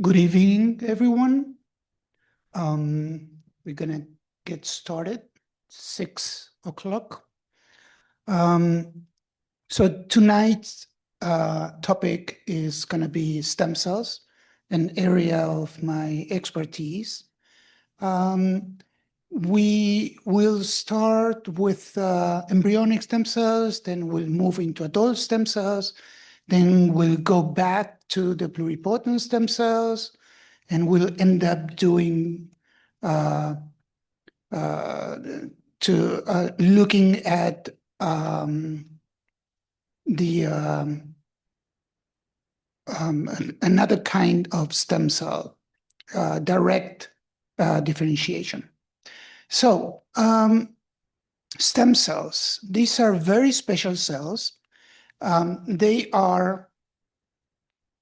Good evening, everyone. We're gonna get started, 6 o'clock. So tonight's topic is gonna be stem cells, an area of my expertise. We will start with embryonic stem cells, then we'll move into adult stem cells, then we'll go back to the pluripotent stem cells, and we'll end up doing uh, uh, looking at the another kind of stem cell, direct differentiation. So stem cells, these are very special cells. They are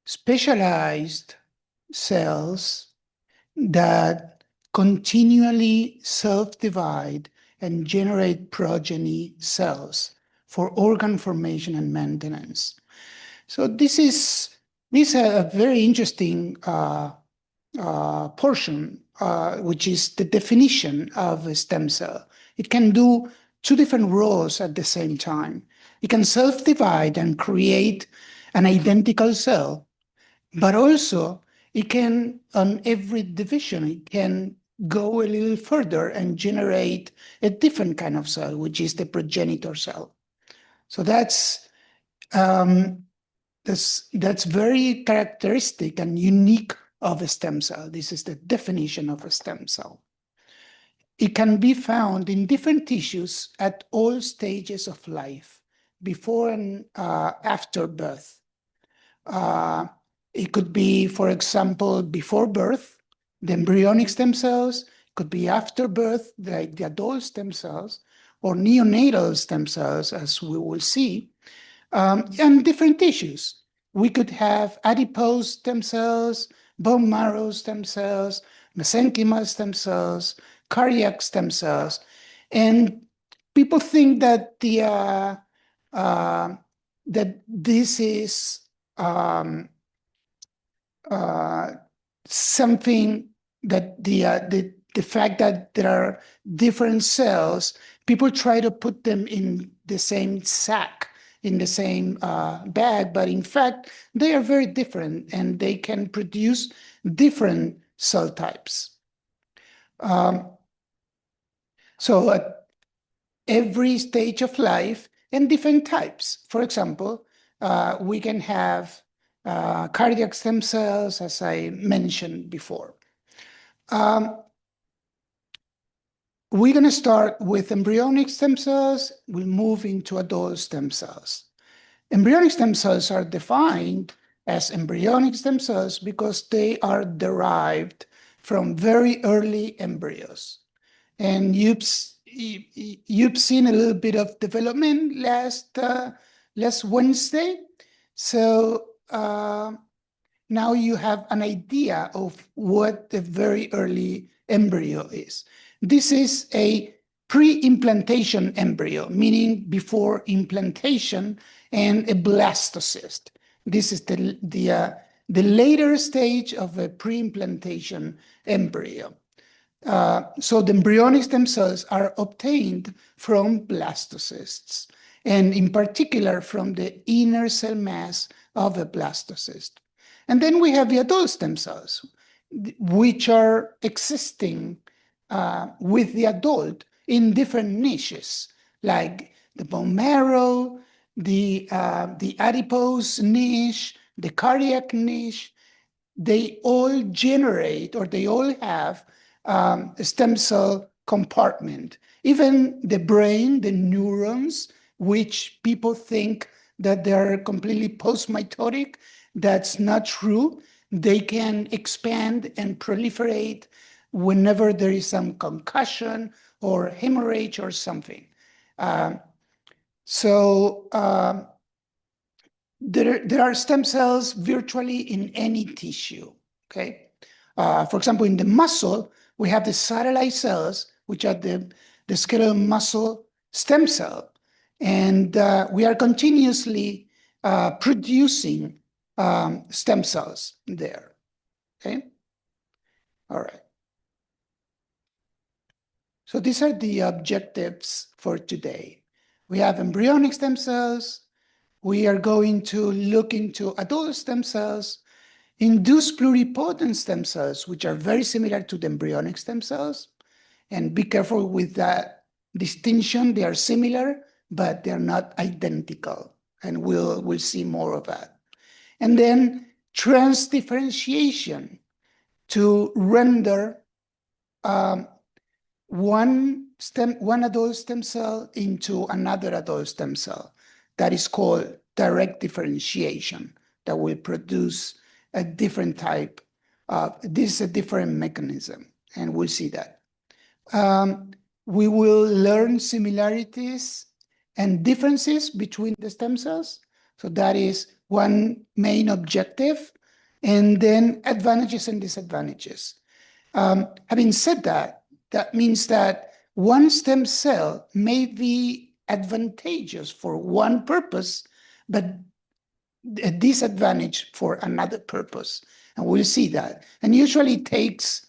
specialized cells that continually self-divide and generate progeny cells for organ formation and maintenance. So this is a very interesting portion, which is the definition of a stem cell. It can do two different roles at the same time. It can self-divide and create an identical cell, but also it can, on every division, it can go a little further and generate a different kind of cell, which is the progenitor cell. So that's very characteristic and unique of a stem cell. This is the definition of a stem cell. It can be found in different tissues at all stages of life, before and after birth. It could be, for example, before birth, the embryonic stem cells. It could be after birth, like the adult stem cells, or neonatal stem cells, as we will see, and different tissues. We could have adipose stem cells, bone marrow stem cells, mesenchymal stem cells, cardiac stem cells, and people think that that this is something that the fact that there are different cells, people try to put them in the same sack, in the same bag, but in fact, they are very different and they can produce different cell types. So at every stage of life and different types. For example, we can have cardiac stem cells, as I mentioned before. We're going to start with embryonic stem cells. We'll move into adult stem cells. Embryonic stem cells are defined as embryonic stem cells because they are derived from very early embryos. And you've seen a little bit of development last Wednesday. So now you have an idea of what the very early embryo is. This is a pre-implantation embryo, meaning before implantation, and a blastocyst. This is the later stage of a pre-implantation embryo. So the embryonic stem cells are obtained from blastocysts, and in particular from the inner cell mass of a blastocyst. And then we have the adult stem cells, which are existing with the adult in different niches, like the bone marrow, the adipose niche, the cardiac niche. They all generate, or they all have a stem cell compartment. Even the brain, the neurons, which people think that they're completely post-mitotic, that's not true. They can expand and proliferate whenever there is some concussion or hemorrhage or something. There are stem cells virtually in any tissue, okay? For example, in the muscle, we have the satellite cells, which are the skeletal muscle stem cell. And we are continuously producing stem cells there. okay? All right. So these are the objectives for today. We have embryonic stem cells. We are going to look into adult stem cells, induced pluripotent stem cells, which are very similar to the embryonic stem cells. And be careful with that distinction. They are similar, but they're not identical. And we'll see more of that. And then transdifferentiation to render one adult stem cell into another adult stem cell. That is called direct differentiation, that will produce a different type of, this is a different mechanism, and we'll see that. We will learn similarities and differences between the stem cells. So that is one main objective, and then advantages and disadvantages. Having said that, that means that one stem cell may be advantageous for one purpose, but a disadvantage for another purpose. And we'll see that. And usually it takes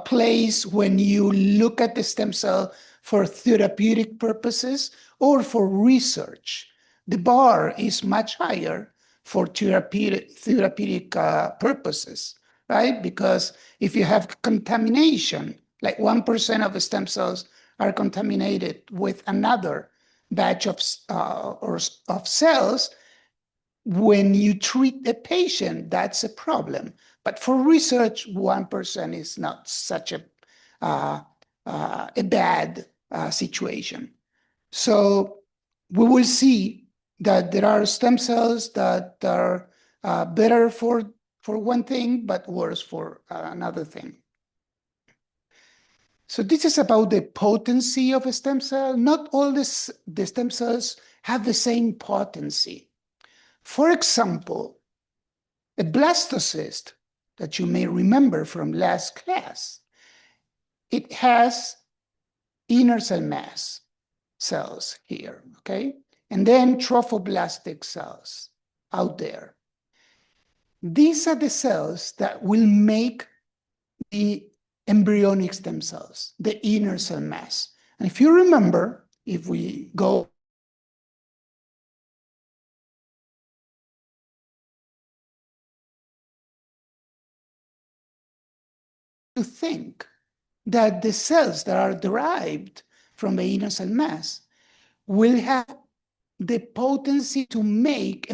place when you look at the stem cell for therapeutic purposes or for research. The bar is much higher for therapeutic purposes, right? Because if you have contamination, like 1% of the stem cells are contaminated with another batch of cells, when you treat a patient, that's a problem. But for research, 1% is not such a bad situation. So we will see that there are stem cells that are better for one thing, but worse for another thing. So this is about the potency of a stem cell. Not all the stem cells have the same potency. For example, a blastocyst that you may remember from last class, it has inner cell mass cells here, okay? And then trophoblastic cells out there. These are the cells that will make the embryonic stem cells, the inner cell mass. And if you remember, if we go to think that the cells that are derived from the inner cell mass will have the potency to make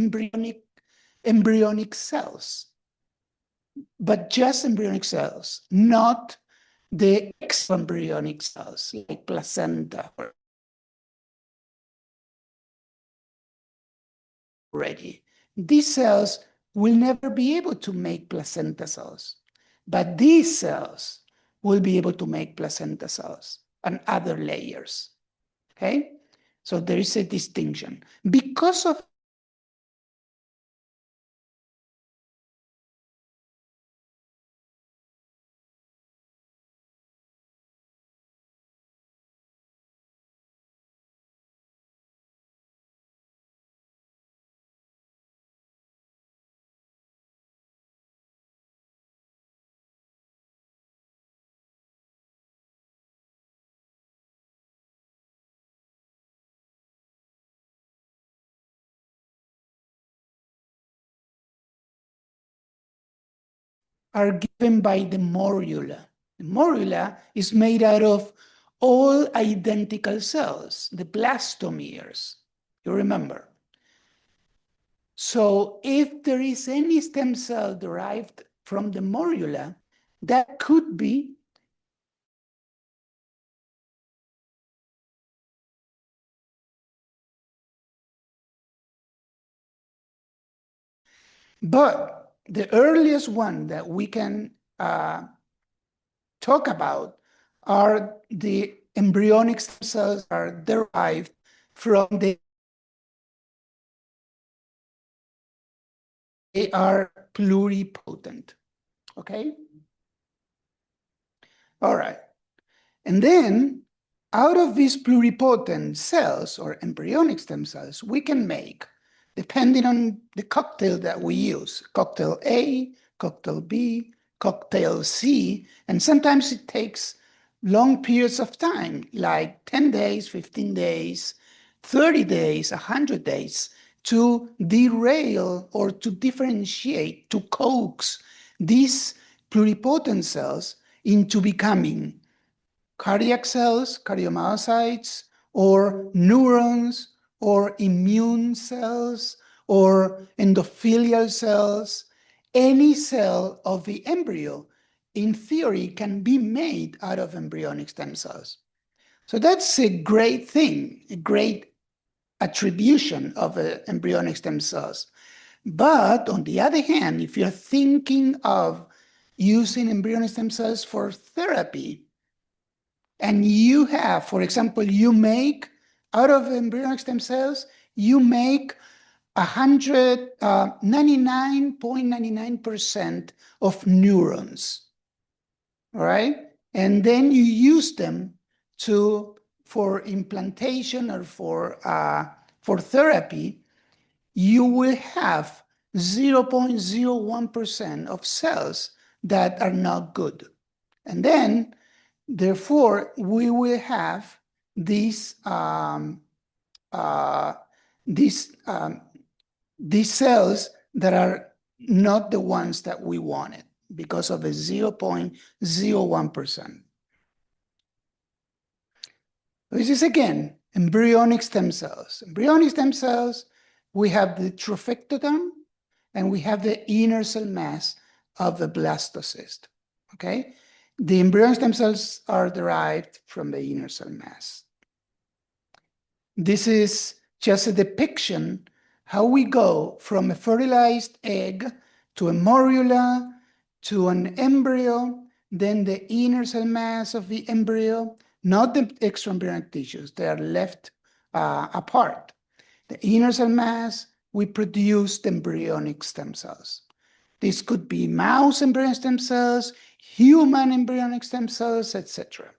embryonic cells, but just embryonic cells, not the extraembryonic cells like placenta already. These cells will never be able to make placenta cells, but these cells will be able to make placenta cells and other layers, okay? So there is a distinction. Because of are given by the morula. The morula is made out of all identical cells, the blastomeres, you remember. So if there is any stem cell derived from the morula, that could be but the earliest one that we can talk about are the embryonic stem cells are derived from they are pluripotent, okay? All right. And then out of these pluripotent cells or embryonic stem cells, we can make, depending on the cocktail that we use, cocktail A, cocktail B, cocktail C, and sometimes it takes long periods of time, like 10 days, 15 days, 30 days, 100 days, to derail or to differentiate, to coax these pluripotent cells into becoming cardiac cells, cardiomyocytes, or neurons, or immune cells, or endothelial cells. Any cell of the embryo, in theory, can be made out of embryonic stem cells. So that's a great thing, a great attribution of embryonic stem cells. But on the other hand, if you're thinking of using embryonic stem cells for therapy, and you have, for example, you make out of embryonic stem cells, you make 99.99% of neurons, all right? And then you use them for implantation or for therapy, you will have 0.01% of cells that are not good. And then, therefore, we will have these cells that are not the ones that we wanted because of a 0.01%. This is, again, embryonic stem cells. Embryonic stem cells, we have the trophectoderm, and we have the inner cell mass of the blastocyst, okay? The embryonic stem cells are derived from the inner cell mass. This is just a depiction how we go from a fertilized egg to a morula, to an embryo, then the inner cell mass of the embryo, not the extraembryonic tissues, they are left apart. The inner cell mass, we produce the embryonic stem cells. This could be mouse embryonic stem cells, human embryonic stem cells, etc.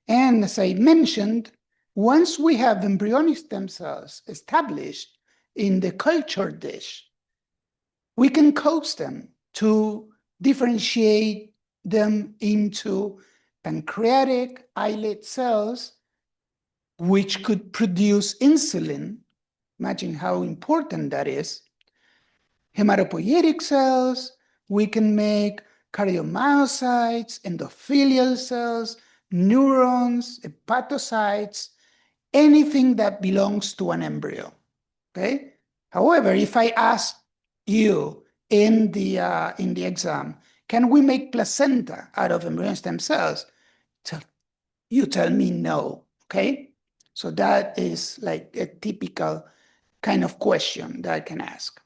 And as I mentioned, once we have embryonic stem cells established in the culture dish, we can coax them to differentiate them into pancreatic islet cells, which could produce insulin. Imagine how important that is. Hematopoietic cells, we can make cardiomyocytes, endothelial cells, neurons, hepatocytes, anything that belongs to an embryo, okay? However, if I ask you in the exam, can we make placenta out of embryonic stem cells? You tell me no, okay? So that is like a typical kind of question that I can ask.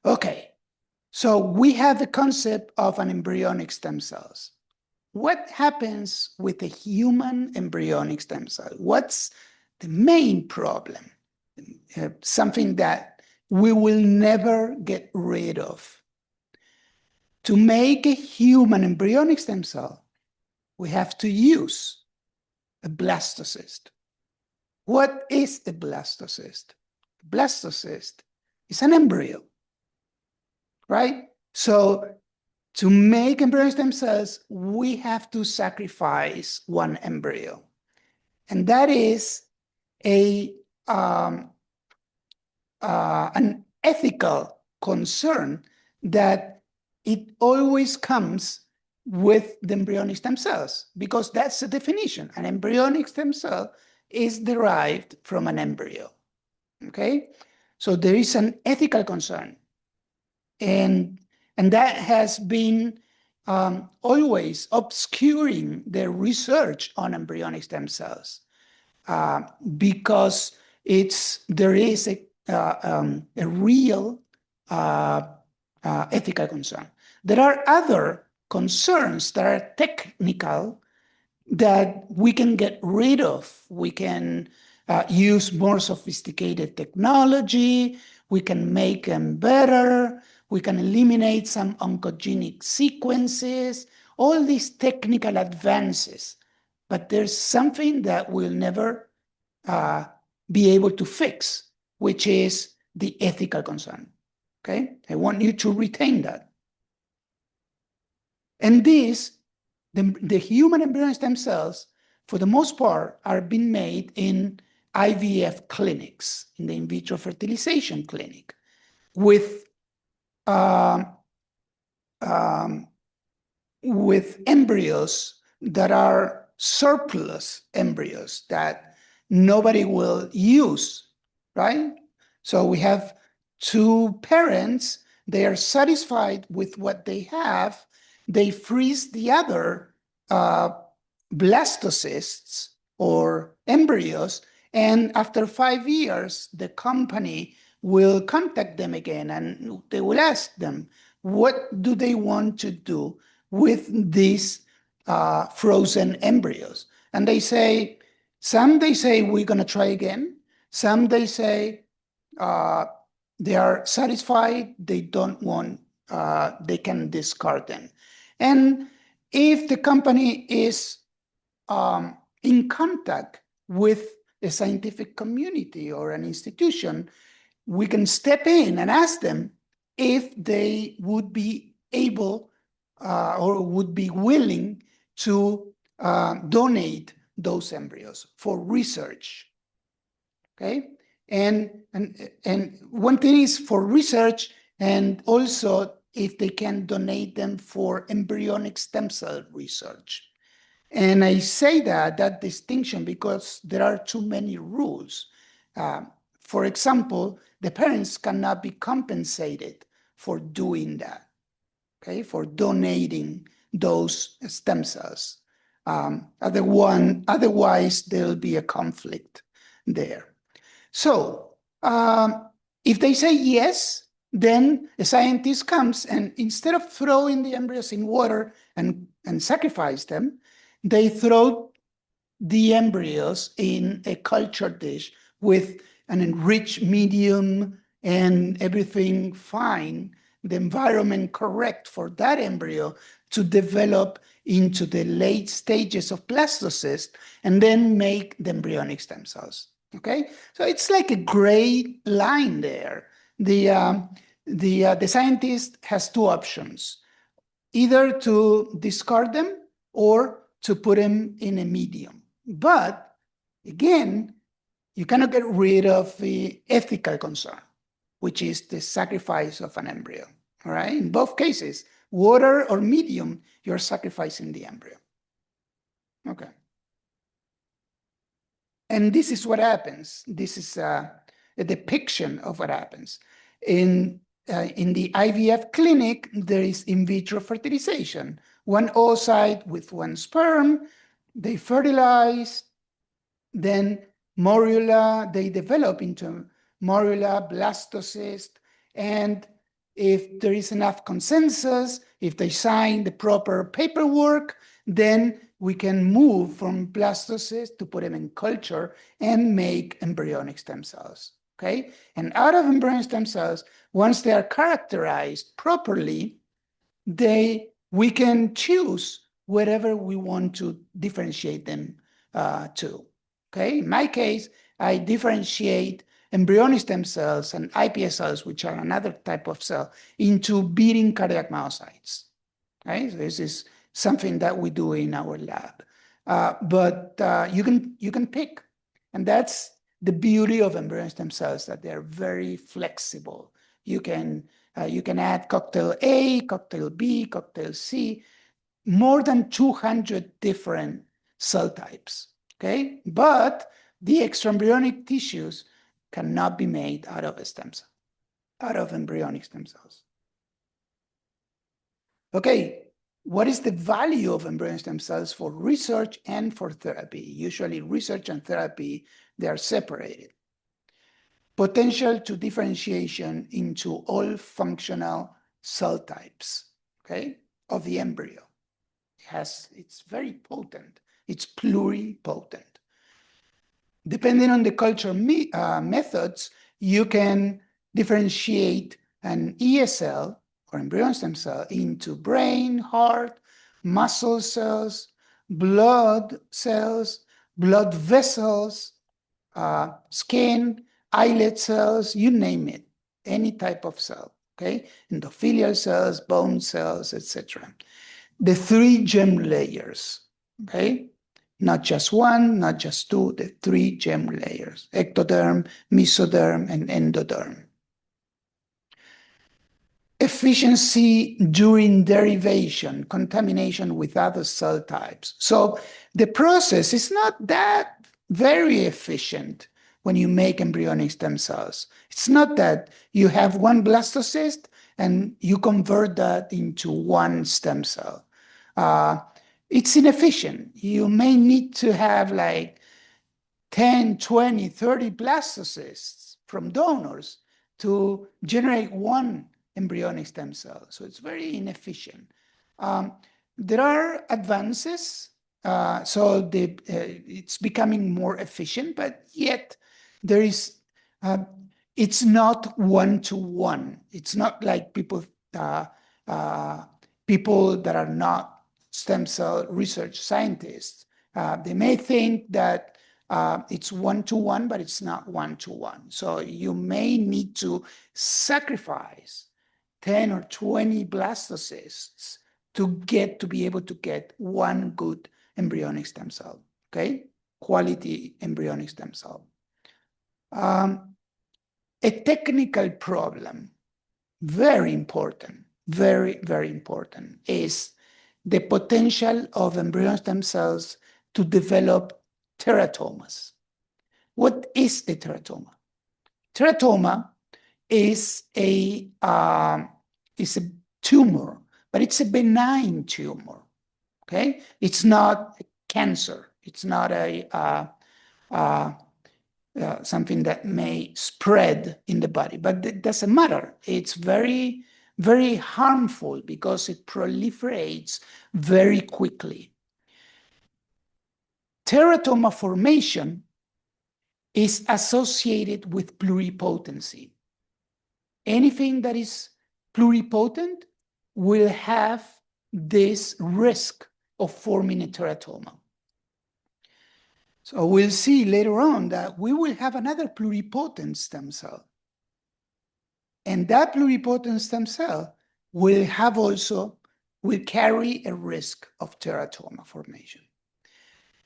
Okay, so we have the concept of an embryonic stem cells. What happens with a human embryonic stem cell? What's the main problem? Something that we will never get rid of. To make a human embryonic stem cell, we have to use a blastocyst. What is a blastocyst? A blastocyst is an embryo, right? So to make embryonic stem cells, we have to sacrifice one embryo. And that is an ethical concern that it always comes with the embryonic stem cells, because that's the definition. An embryonic stem cell is derived from an embryo, okay? So there is an ethical concern. And that has been always obscuring the research on embryonic stem cells because there is a real ethical concern. There are other concerns that are technical that we can get rid of. We can use more sophisticated technology. We can make them better. We can eliminate some oncogenic sequences, all these technical advances. But there's something that we'll never be able to fix, which is the ethical concern. Okay, I want you to retain that. And the human embryonic stem cells, for the most part, are being made in IVF clinics, in the in vitro fertilization clinic, with embryos that are surplus embryos that nobody will use, right? So we have two parents, they are satisfied with what they have, they freeze the other blastocysts or embryos, and after 5 years, the company will contact them again and they will ask them, what do they want to do with these frozen embryos? And they say, some they say, we're going to try again. Some they say they are satisfied, they don't want, they can discard them. And if the company is in contact with a scientific community or an institution, we can step in and ask them if they would be able or would be willing to donate those embryos for research. Okay, and one thing is for research, and also if they can donate them for embryonic stem cell research. And I say that distinction because there are too many rules. For example, the parents cannot be compensated for doing that, okay, for donating those stem cells. Otherwise, there'll be a conflict there. So if they say yes, then a scientist comes and instead of throwing the embryos in water and sacrifice them, they throw the embryos in a culture dish with an enriched medium and everything fine, the environment correct for that embryo to develop into the late stages of blastocyst and then make the embryonic stem cells. Okay, so it's like a gray line there. The scientist has two options: either to discard them or to put them in a medium. But again, you cannot get rid of the ethical concern, which is the sacrifice of an embryo. All right, in both cases, water or medium, you're sacrificing the embryo. Okay. And this is what happens. This is a depiction of what happens. In the IVF clinic, there is in vitro fertilization. One oocyte with one sperm, they fertilize, then morula, they develop into morula, blastocyst, and if there is enough consensus, if they sign the proper paperwork, then we can move from blastocyst to put them in culture and make embryonic stem cells, okay? And out of embryonic stem cells, once they are characterized properly, we can choose whatever we want to differentiate them to, okay? In my case, I differentiate embryonic stem cells and iPS cells, which are another type of cell, into beating cardiac myocytes, right? So this is something that we do in our lab. But you can pick, and that's the beauty of embryonic stem cells, that they're very flexible. You can add cocktail A, cocktail B, cocktail C, more than 200 different cell types, okay? But the extraembryonic tissues cannot be made out of a stem cell, out of embryonic stem cells. Okay, what is the value of embryonic stem cells for research and for therapy? Usually research and therapy, they are separated. Potential to differentiation into all functional cell types, okay, of the embryo. It's very potent. It's pluripotent. Depending on the culture methods, you can differentiate an ESL or embryonic stem cell into brain, heart, muscle cells, blood cells, blood vessels, skin, islet cells, you name it, any type of cell, okay? Endothelial cells, bone cells, etc. The three gem layers, okay? Not just one, not just two, the three gem layers, ectoderm, mesoderm, and endoderm. Efficiency during derivation, contamination with other cell types. So the process is not that very efficient when you make embryonic stem cells. It's not that you have one blastocyst and you convert that into one stem cell. It's inefficient. You may need to have like 10, 20, 30 blastocysts from donors to generate one embryonic stem cell. So it's very inefficient. There are advances, so it's becoming more efficient, but yet there is, it's not one-to-one. It's not like people that are not stem cell research scientists. They may think that it's one-to-one, but it's not one-to-one. So you may need to sacrifice 10 or 20 blastocysts to be able to get one good embryonic stem cell, okay? Quality embryonic stem cell. A technical problem, very important, very, very important, is the potential of embryonic stem cells to develop teratomas. What is a teratoma? Teratoma is a tumor, but it's a benign tumor. Okay, it's not cancer. It's not something that may spread in the body, but it doesn't matter. It's very, very harmful because it proliferates very quickly. Teratoma formation is associated with pluripotency. Anything that is pluripotent will have this risk of forming a teratoma. So we'll see later on that we will have another pluripotent stem cell. And that pluripotent stem cell will carry a risk of teratoma formation.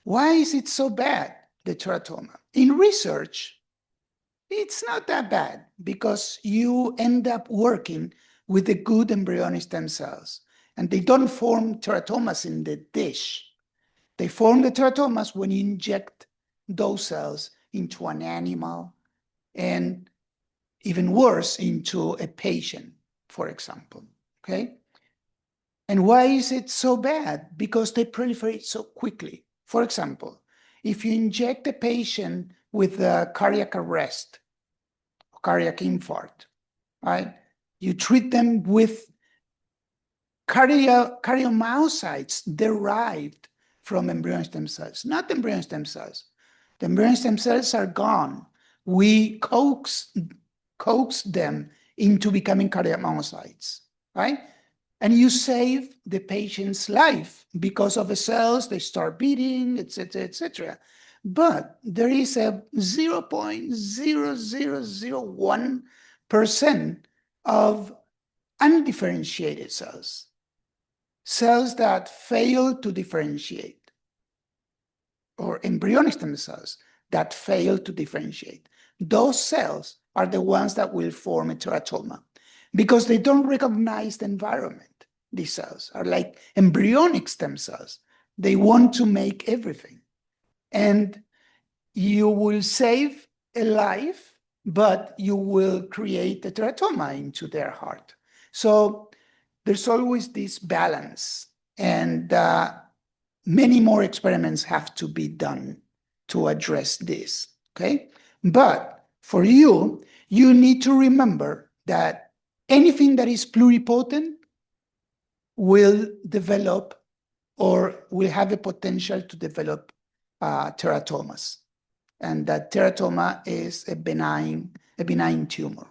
Why is it so bad, the teratoma? In research, it's not that bad because you end up working with the good embryonic stem cells, and they don't form teratomas in the dish. They form the teratomas when you inject those cells into an animal, and even worse, into a patient, for example, okay? And why is it so bad? Because they proliferate so quickly. For example, if you inject a patient with a cardiac arrest, cardiac infarct, right? You treat them with cardiomyocytes derived from embryonic stem cells, not embryonic stem cells. The embryonic stem cells are gone. We coax them into becoming cardiomyocytes, right? And you save the patient's life because of the cells, they start beating, etc., etc. But there is a 0.0001% of undifferentiated cells, cells that fail to differentiate, or embryonic stem cells that fail to differentiate. Those cells are the ones that will form a teratoma because they don't recognize the environment. These cells are like embryonic stem cells. They want to make everything. And you will save a life, but you will create a teratoma into their heart. So there's always this balance, and many more experiments have to be done to address this, okay? But for you, you need to remember that anything that is pluripotent will develop or will have a potential to develop teratomas. And that teratoma is a benign tumor,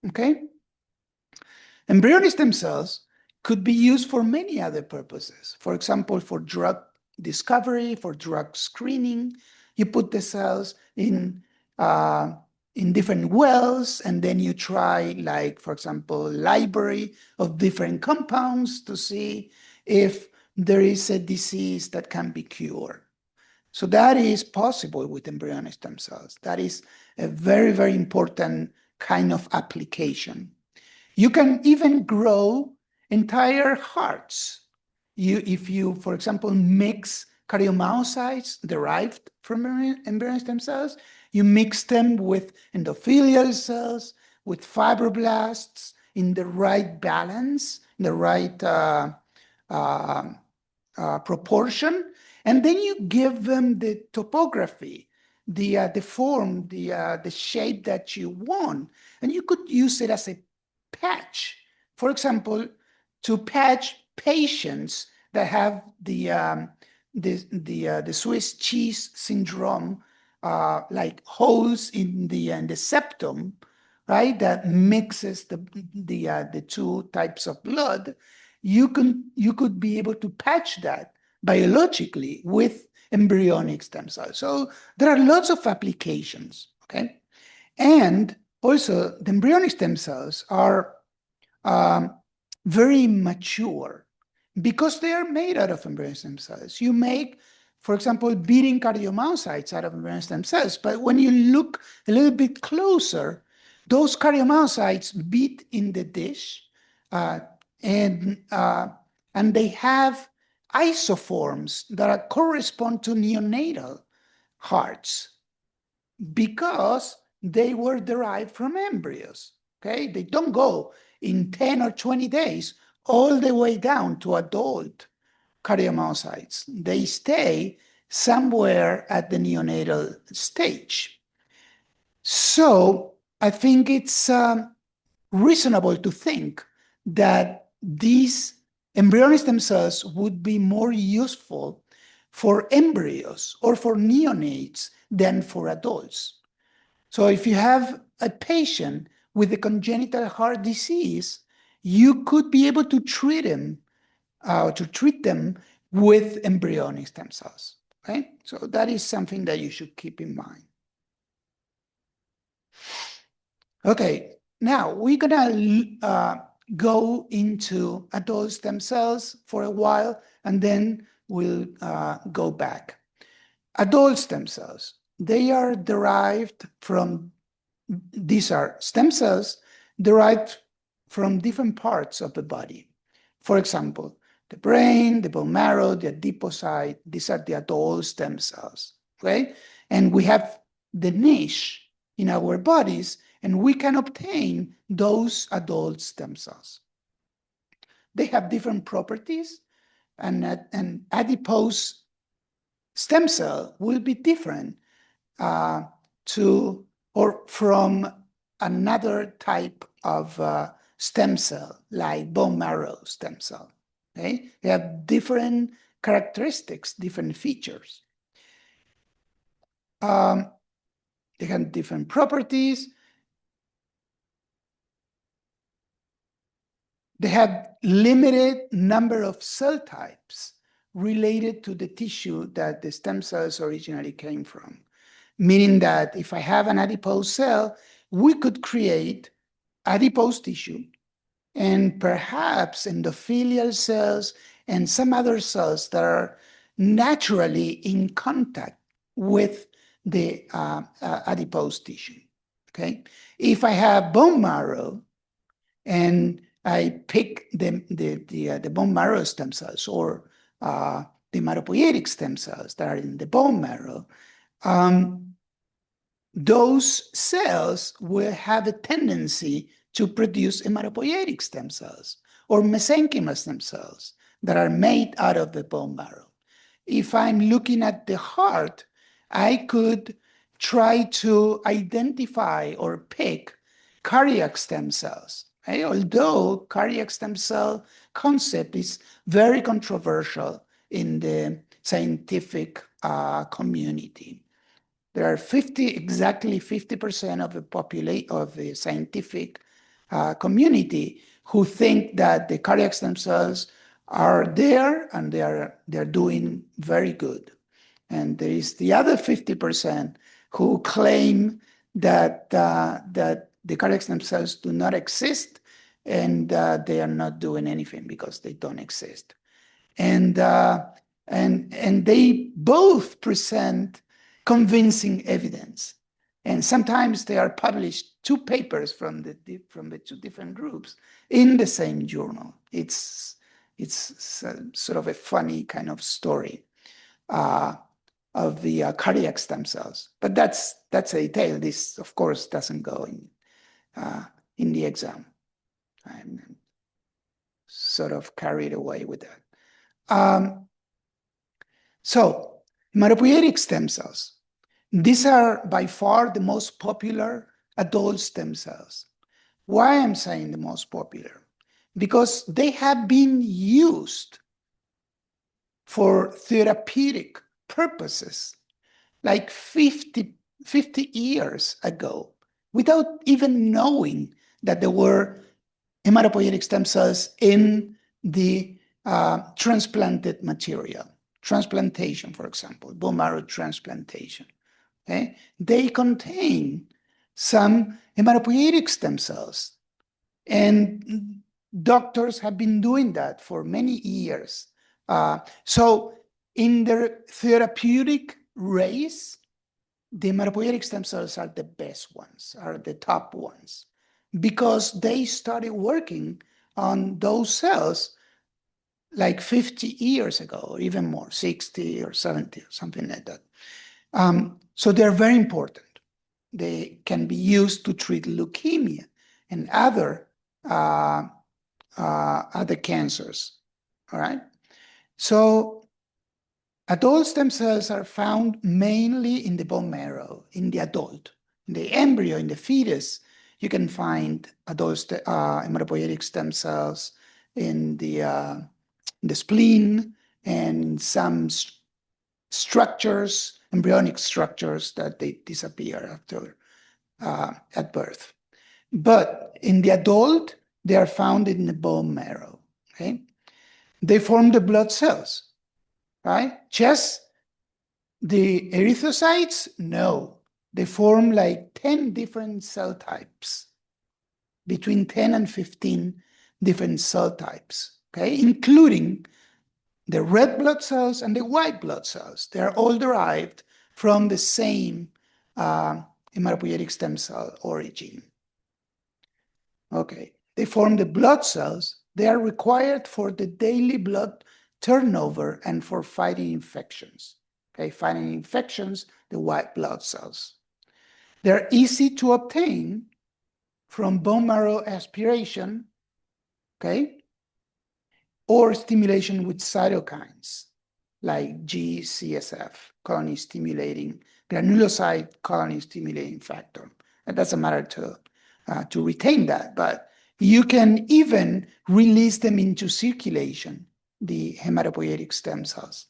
okay? Embryonic stem cells could be used for many other purposes. For example, for drug discovery, for drug screening. You put the cells in in different wells, and then you try, like, for example, library of different compounds to see if there is a disease that can be cured. So that is possible with embryonic stem cells. That is a very, very important kind of application. You can even grow entire hearts. If you, for example, mix cardiomyocytes derived from embryonic stem cells, you mix them with endothelial cells, with fibroblasts in the right balance, in the right proportion, and then you give them the topography, the form, the shape that you want, and you could use it as a patch. For example, to patch patients that have the Swiss cheese syndrome, like holes in the septum, right? That mixes the two types of blood. You could be able to patch that biologically with embryonic stem cells. So there are lots of applications, okay? And also, the embryonic stem cells are very mature because they are made out of embryonic stem cells. You make, for example, beating cardiomyocytes out of embryonic stem cells, but when you look a little bit closer, those cardiomyocytes beat in the dish, and they have isoforms that correspond to neonatal hearts because they were derived from embryos. Okay, they don't go in 10 or 20 days all the way down to adult cardiomyocytes. They stay somewhere at the neonatal stage. So I think it's reasonable to think that these embryonic stem cells would be more useful for embryos or for neonates than for adults. So if you have a patient with a congenital heart disease, you could be able to treat them with embryonic stem cells. Okay, so that is something that you should keep in mind. Okay, now we're gonna go into adult stem cells for a while, and then we'll go back. Adult stem cells, they are derived from, these are stem cells derived from different parts of the body. For example, the brain, the bone marrow, the adipocyte, these are the adult stem cells, okay? And we have the niche in our bodies, and we can obtain those adult stem cells. They have different properties, and an adipose stem cell will be different from another type of stem cell, like bone marrow stem cell. Okay, they have different characteristics, different features. They have different properties. They have limited number of cell types related to the tissue that the stem cells originally came from. Meaning that if I have an adipose cell, we could create adipose tissue and perhaps endothelial cells and some other cells that are naturally in contact with the adipose tissue. Okay, if I have bone marrow and I pick the bone marrow stem cells or the hematopoietic stem cells that are in the bone marrow, those cells will have a tendency to produce hematopoietic stem cells or mesenchymal stem cells that are made out of the bone marrow. If I'm looking at the heart, I could try to identify or pick cardiac stem cells. Okay? Although cardiac stem cell concept is very controversial in the scientific community. There are exactly 50% of the population of the scientific community who think that the cardiac stem cells are there and they're doing very good. And there is the other 50% who claim that the cardiac stem cells do not exist, and they are not doing anything because they don't exist. And they both present convincing evidence. And sometimes they are published, two papers from the two different groups in the same journal. It's sort of a funny kind of story of the cardiac stem cells. But that's a detail. This, of course, doesn't go in the exam. I'm sort of carried away with that. So hematopoietic stem cells. These are by far the most popular adult stem cells. Why I'm saying the most popular? Because they have been used for therapeutic purposes like 50 years ago without even knowing that there were hematopoietic stem cells in the transplanted material. Transplantation, for example, bone marrow transplantation. Okay? They contain some hematopoietic stem cells. And doctors have been doing that for many years. So in the therapeutic race, the hematopoietic stem cells are the best ones, are the top ones, because they started working on those cells like 50 years ago, or even more, 60 or 70 or something like that. So they're very important. They can be used to treat leukemia and other cancers, all right? So adult stem cells are found mainly in the bone marrow, in the adult. In the embryo, in the fetus, you can find adult hematopoietic stem cells in the spleen and some structures, embryonic structures, that they disappear after at birth. But in the adult, they are found in the bone marrow, okay? They form the blood cells, right? Just the erythrocytes? No. They form like 10 different cell types, between 10 and 15 different cell types, okay? Including the red blood cells and the white blood cells. They're all derived from the same hematopoietic stem cell origin. Okay, they form the blood cells. They are required for the daily blood turnover and for fighting infections. Okay, fighting infections, the white blood cells. They're easy to obtain from bone marrow aspiration, okay, or stimulation with cytokines like GCSF, colony stimulating, granulocyte colony stimulating factor. It doesn't matter to retain that, but you can even release them into circulation, the hematopoietic stem cells,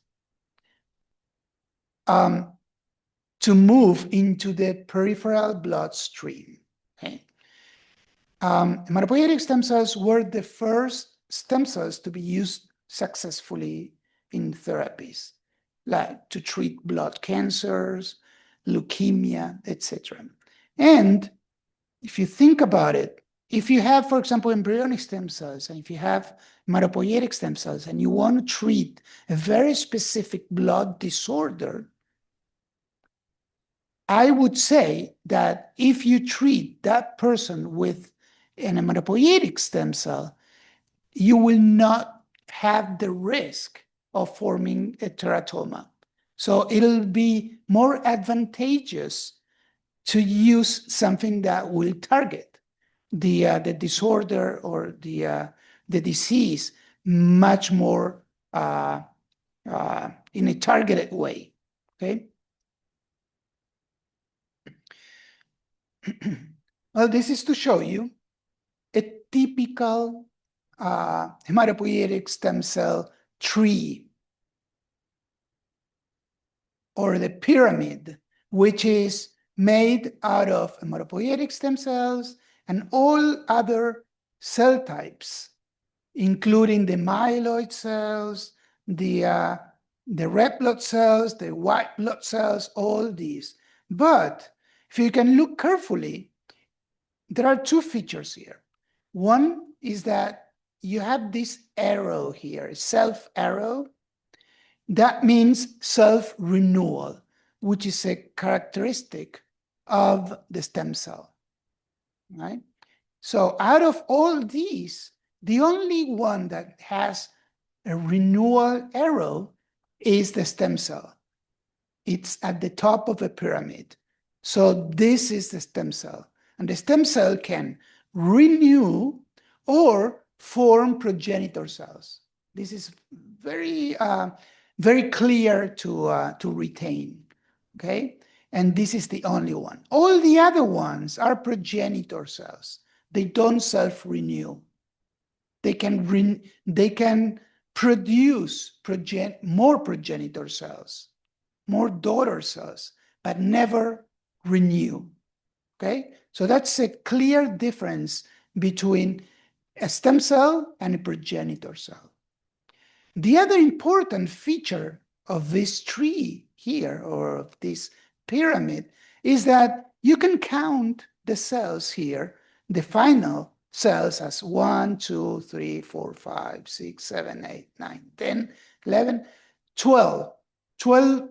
to move into the peripheral bloodstream. Okay? Hematopoietic stem cells were the first stem cells to be used successfully in therapies, like to treat blood cancers, leukemia, etc. And if you think about it, if you have, for example, embryonic stem cells, and if you have hematopoietic stem cells, and you want to treat a very specific blood disorder, I would say that if you treat that person with an hematopoietic stem cell, you will not have the risk of forming a teratoma. So it'll be more advantageous to use something that will target the disorder or the disease much more in a targeted way. Okay. Well, this is to show you a typical hematopoietic stem cell tree, or the pyramid, which is made out of hematopoietic stem cells and all other cell types, including the myeloid cells, the red blood cells, the white blood cells, all these. But If you can look carefully, there are two features here. One is that you have this arrow here, self arrow. That means self-renewal, which is a characteristic of the stem cell, right? So out of all these, the only one that has a renewal arrow is the stem cell. It's at the top of a pyramid. So this is the stem cell. And the stem cell can renew or form progenitor cells. This is very, very clear to retain, okay? And this is the only one. All the other ones are progenitor cells. They don't self-renew. They can produce more progenitor cells, more daughter cells, but never renew, okay? So that's a clear difference between a stem cell and a progenitor cell. The other important feature of this tree here, or of this pyramid, is that you can count the cells here, the final cells, as 1, 2, 3, 4, 5, 6, 7, 8, 9, 10, 11, 12. 12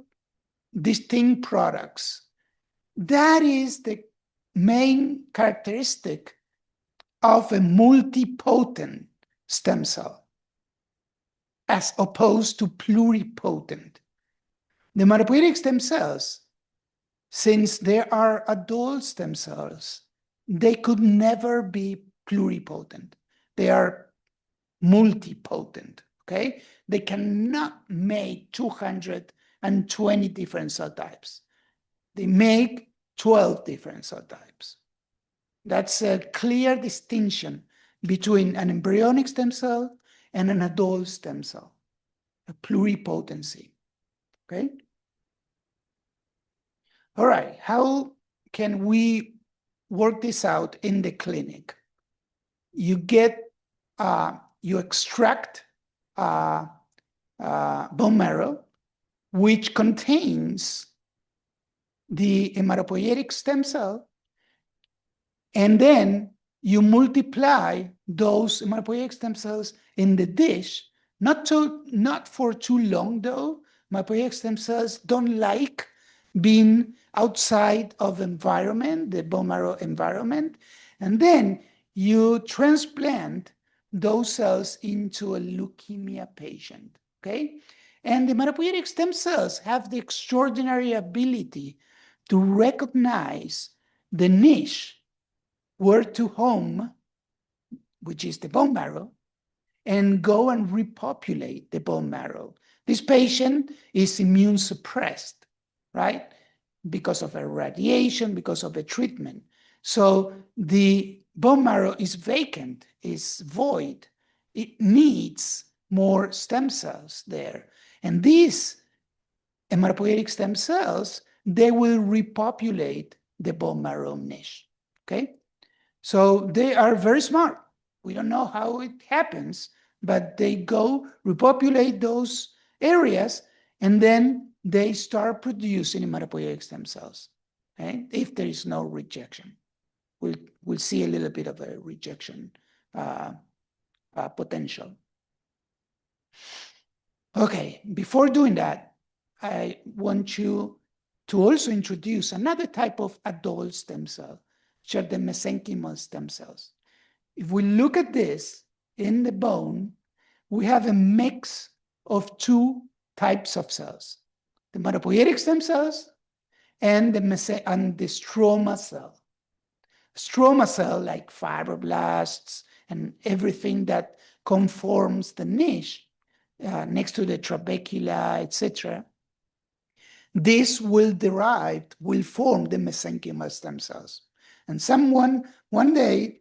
distinct products. That is the main characteristic of a multipotent stem cell, as opposed to pluripotent. The hematopoietic stem cells, since they are adult stem cells, they could never be pluripotent. They are multipotent, okay? They cannot make 220 different cell types. They make 12 different cell types. That's a clear distinction between an embryonic stem cell and an adult stem cell, a pluripotency, okay? All right, how can we work this out in the clinic? You extract bone marrow, which contains the hematopoietic stem cell, and then you multiply those hematopoietic stem cells in the dish, not for too long though. Hematopoietic stem cells don't like being outside of environment, the bone marrow environment, and then you transplant those cells into a leukemia patient, okay? And the hematopoietic stem cells have the extraordinary ability to recognize the niche where to home, which is the bone marrow, and go and repopulate the bone marrow. This patient is immune suppressed, right? Because of a radiation, because of a treatment. So the bone marrow is vacant, is void. It needs more stem cells there. And these hematopoietic stem cells, they will repopulate the bone marrow niche, okay? So they are very smart. We don't know how it happens, but they go repopulate those areas, and then they start producing hematopoietic stem cells, okay? If there is no rejection. We'll see a little bit of a rejection potential. Okay, before doing that, I want you to also introduce another type of adult stem cell, which are the mesenchymal stem cells. If we look at this in the bone, we have a mix of two types of cells, the hematopoietic stem cells and the stroma cell. Stroma cell, like fibroblasts and everything that conforms the niche next to the trabecula, etc., this will form the mesenchymal stem cells. And someone one day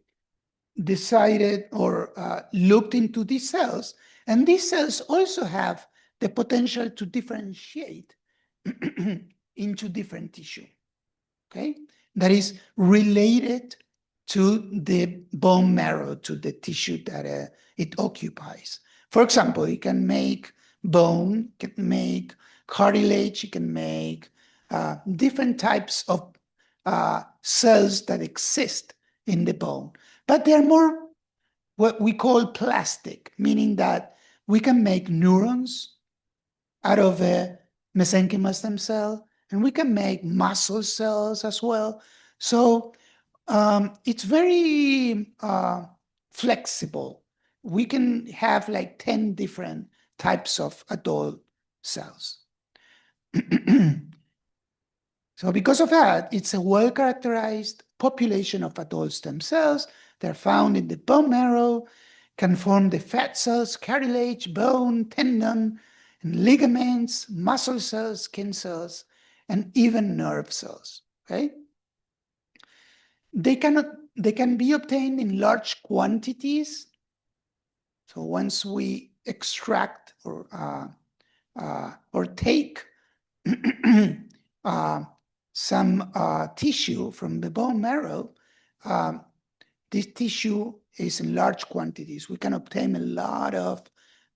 decided or looked into these cells, and these cells also have the potential to differentiate into different tissue, okay? That is related to the bone marrow, to the tissue that it occupies. For example, it can make bone, it can make cartilage, it can make different types of cells that exist in the bone, but they're more what we call plastic, meaning that we can make neurons out of a mesenchymal stem cell, and we can make muscle cells as well. So it's very flexible. We can have like 10 different types of adult cells. So because of that, it's a well-characterized population of adult stem cells. They're found in the bone marrow, can form the fat cells, cartilage, bone, tendon, and ligaments, muscle cells, skin cells, and even nerve cells, okay? They can be obtained in large quantities. So once we extract or take some tissue from the bone marrow, this tissue is in large quantities. We can obtain a lot of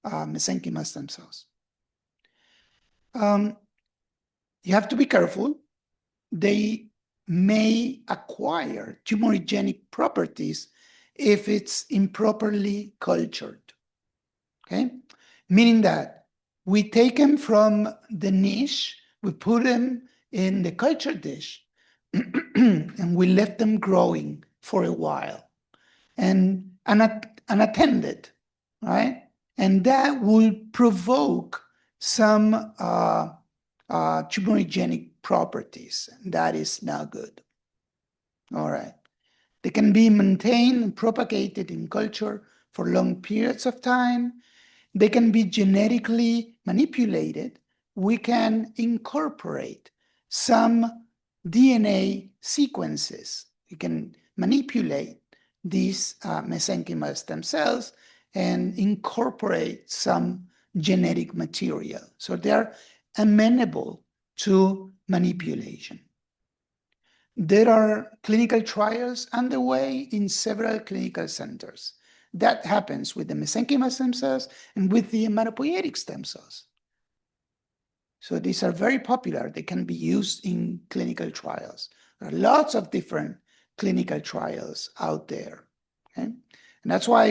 mesenchymal stem cells. You have to be careful. They may acquire tumorigenic properties if it's improperly cultured, okay? Meaning that we take them from the niche, we put them in the culture dish, and we let them growing for a while and unattended, right? And that will provoke some tumorigenic properties. And that is not good. All right. They can be maintained and propagated in culture for long periods of time. They can be genetically manipulated. We can incorporate some DNA sequences. We can manipulate these mesenchymal stem cells and incorporate some genetic material. So they're amenable to manipulation. There are clinical trials underway in several clinical centers. That happens with the mesenchymal stem cells and with the hematopoietic stem cells. So these are very popular. They can be used in clinical trials. There are lots of different clinical trials out there. Okay? And that's why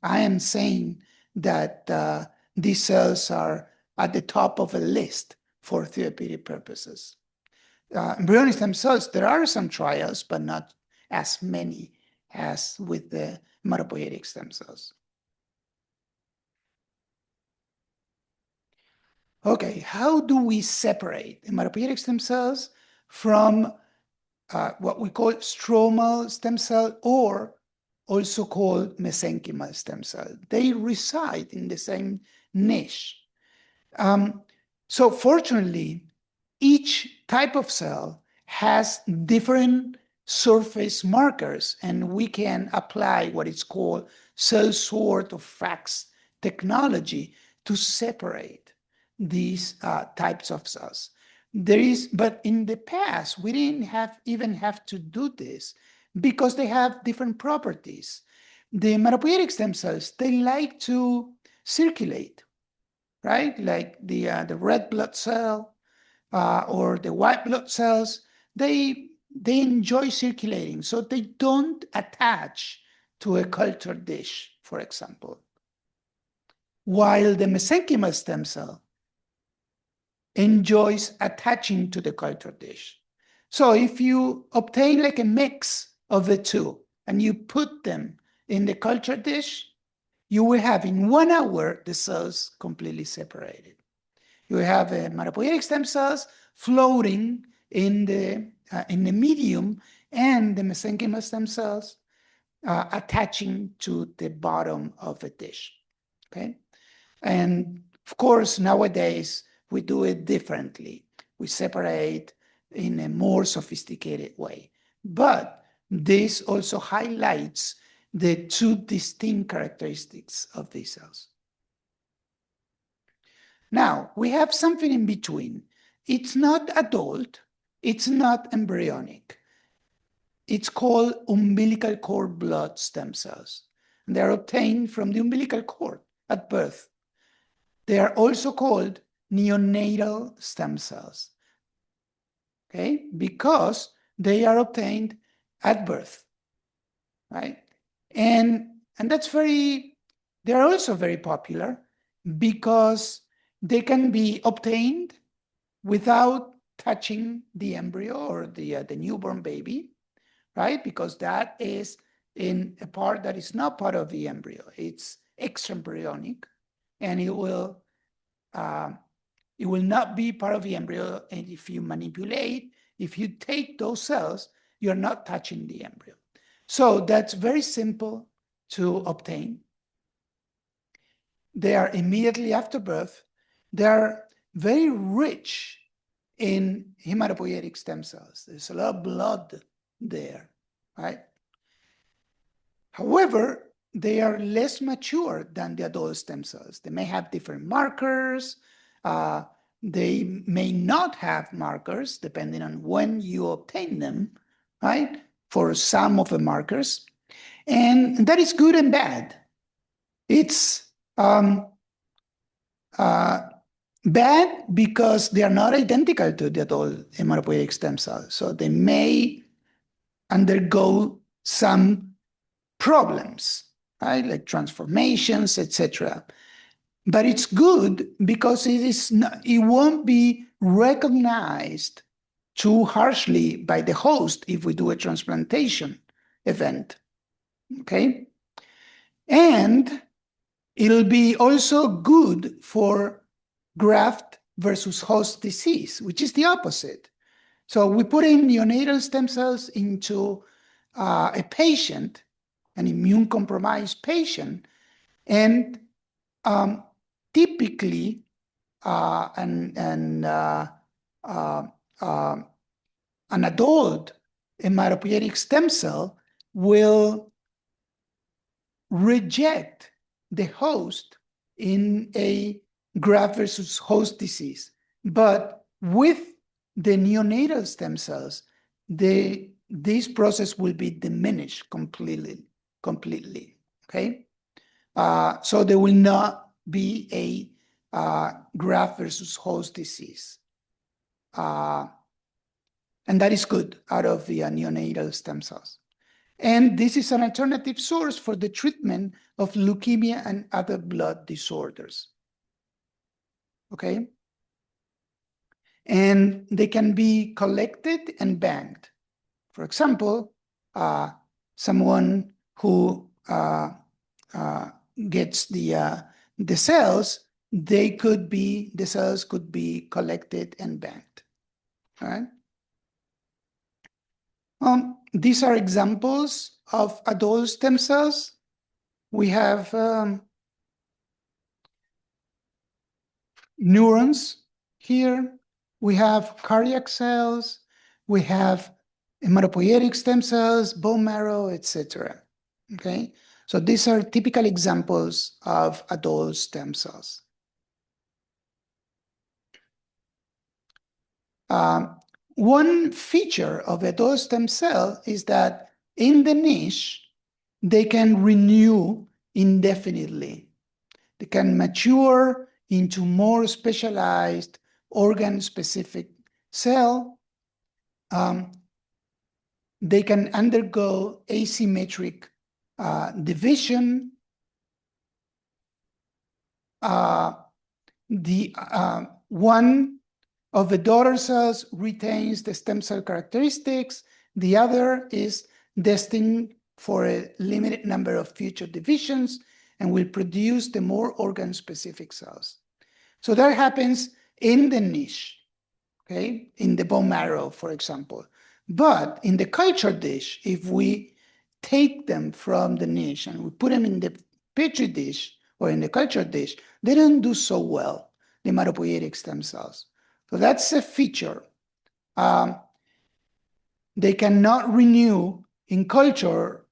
I am saying that these cells are at the top of a list for therapeutic purposes. Embryonic stem cells, there are some trials, but not as many as with the hematopoietic stem cells. Okay, how do we separate hematopoietic stem cells from what we call stromal stem cell, or also called mesenchymal stem cell? They reside in the same niche. So fortunately, each type of cell has different surface markers, and we can apply what is called cell sort or FACS technology to separate these types of cells. But in the past, we didn't even have to do this because they have different properties. The hematopoietic stem cells, they like to circulate, right? Like the red blood cell or the white blood cells, they enjoy circulating, so they don't attach to a culture dish, for example. While the mesenchymal stem cell enjoys attaching to the culture dish. So if you obtain like a mix of the two and you put them in the culture dish, you will have in 1 hour the cells completely separated. You will have hematopoietic stem cells floating in the medium, and the mesenchymal stem cells attaching to the bottom of the dish. Okay, and of course nowadays we do it differently. We separate in a more sophisticated way. But this also highlights the two distinct characteristics of these cells. Now, we have something in between. It's not adult, it's not embryonic. It's called umbilical cord blood stem cells. And they are obtained from the umbilical cord at birth. They are also called neonatal stem cells. okay? Because they are obtained at birth, right? And that's they're also very popular because they can be obtained without touching the embryo or the newborn baby, right? Because that is in a part that is not part of the embryo. It's extraembryonic, and it will not be part of the embryo. And if you manipulate, if you take those cells, you're not touching the embryo. So that's very simple to obtain. They are immediately after birth. They are very rich in hematopoietic stem cells. There's a lot of blood there, right? However, they are less mature than the adult stem cells. They may have different markers. They may not have markers depending on when you obtain them, right? For some of the markers. And that is good and bad. It's bad because they are not identical to the adult hematopoietic stem cells. So they may undergo some problems, right? Like transformations, etc. But it's good because it won't be recognized too harshly by the host if we do a transplantation event, okay? And it'll be also good for graft versus host disease, which is the opposite. So we put in neonatal stem cells into a patient, an immune-compromised patient, and typically an adult hematopoietic stem cell will reject the host in a graft versus host disease. But with the neonatal stem cells, this process will be diminished completely, okay? So there will not be a graft versus host disease. And that is good out of the neonatal stem cells. And this is an alternative source for the treatment of leukemia and other blood disorders. Okay? And they can be collected and banked. For example, someone who gets the cells, the cells could be collected and banked. All right? These are examples of adult stem cells. We have neurons here. We have cardiac cells. We have hematopoietic stem cells, bone marrow, etc. Okay, so these are typical examples of adult stem cells. One feature of adult stem cell is that in the niche, they can renew indefinitely. They can mature into more specialized organ-specific cell. They can undergo asymmetric division. One of the daughter cells retains the stem cell characteristics. The other is destined for a limited number of future divisions and will produce the more organ-specific cells. So that happens in the niche, okay? In the bone marrow, for example. But in the culture dish, if we take them from the niche and we put them in the petri dish or in the culture dish, they don't do so well, the hematopoietic stem cells. So that's a feature. They cannot renew in culture,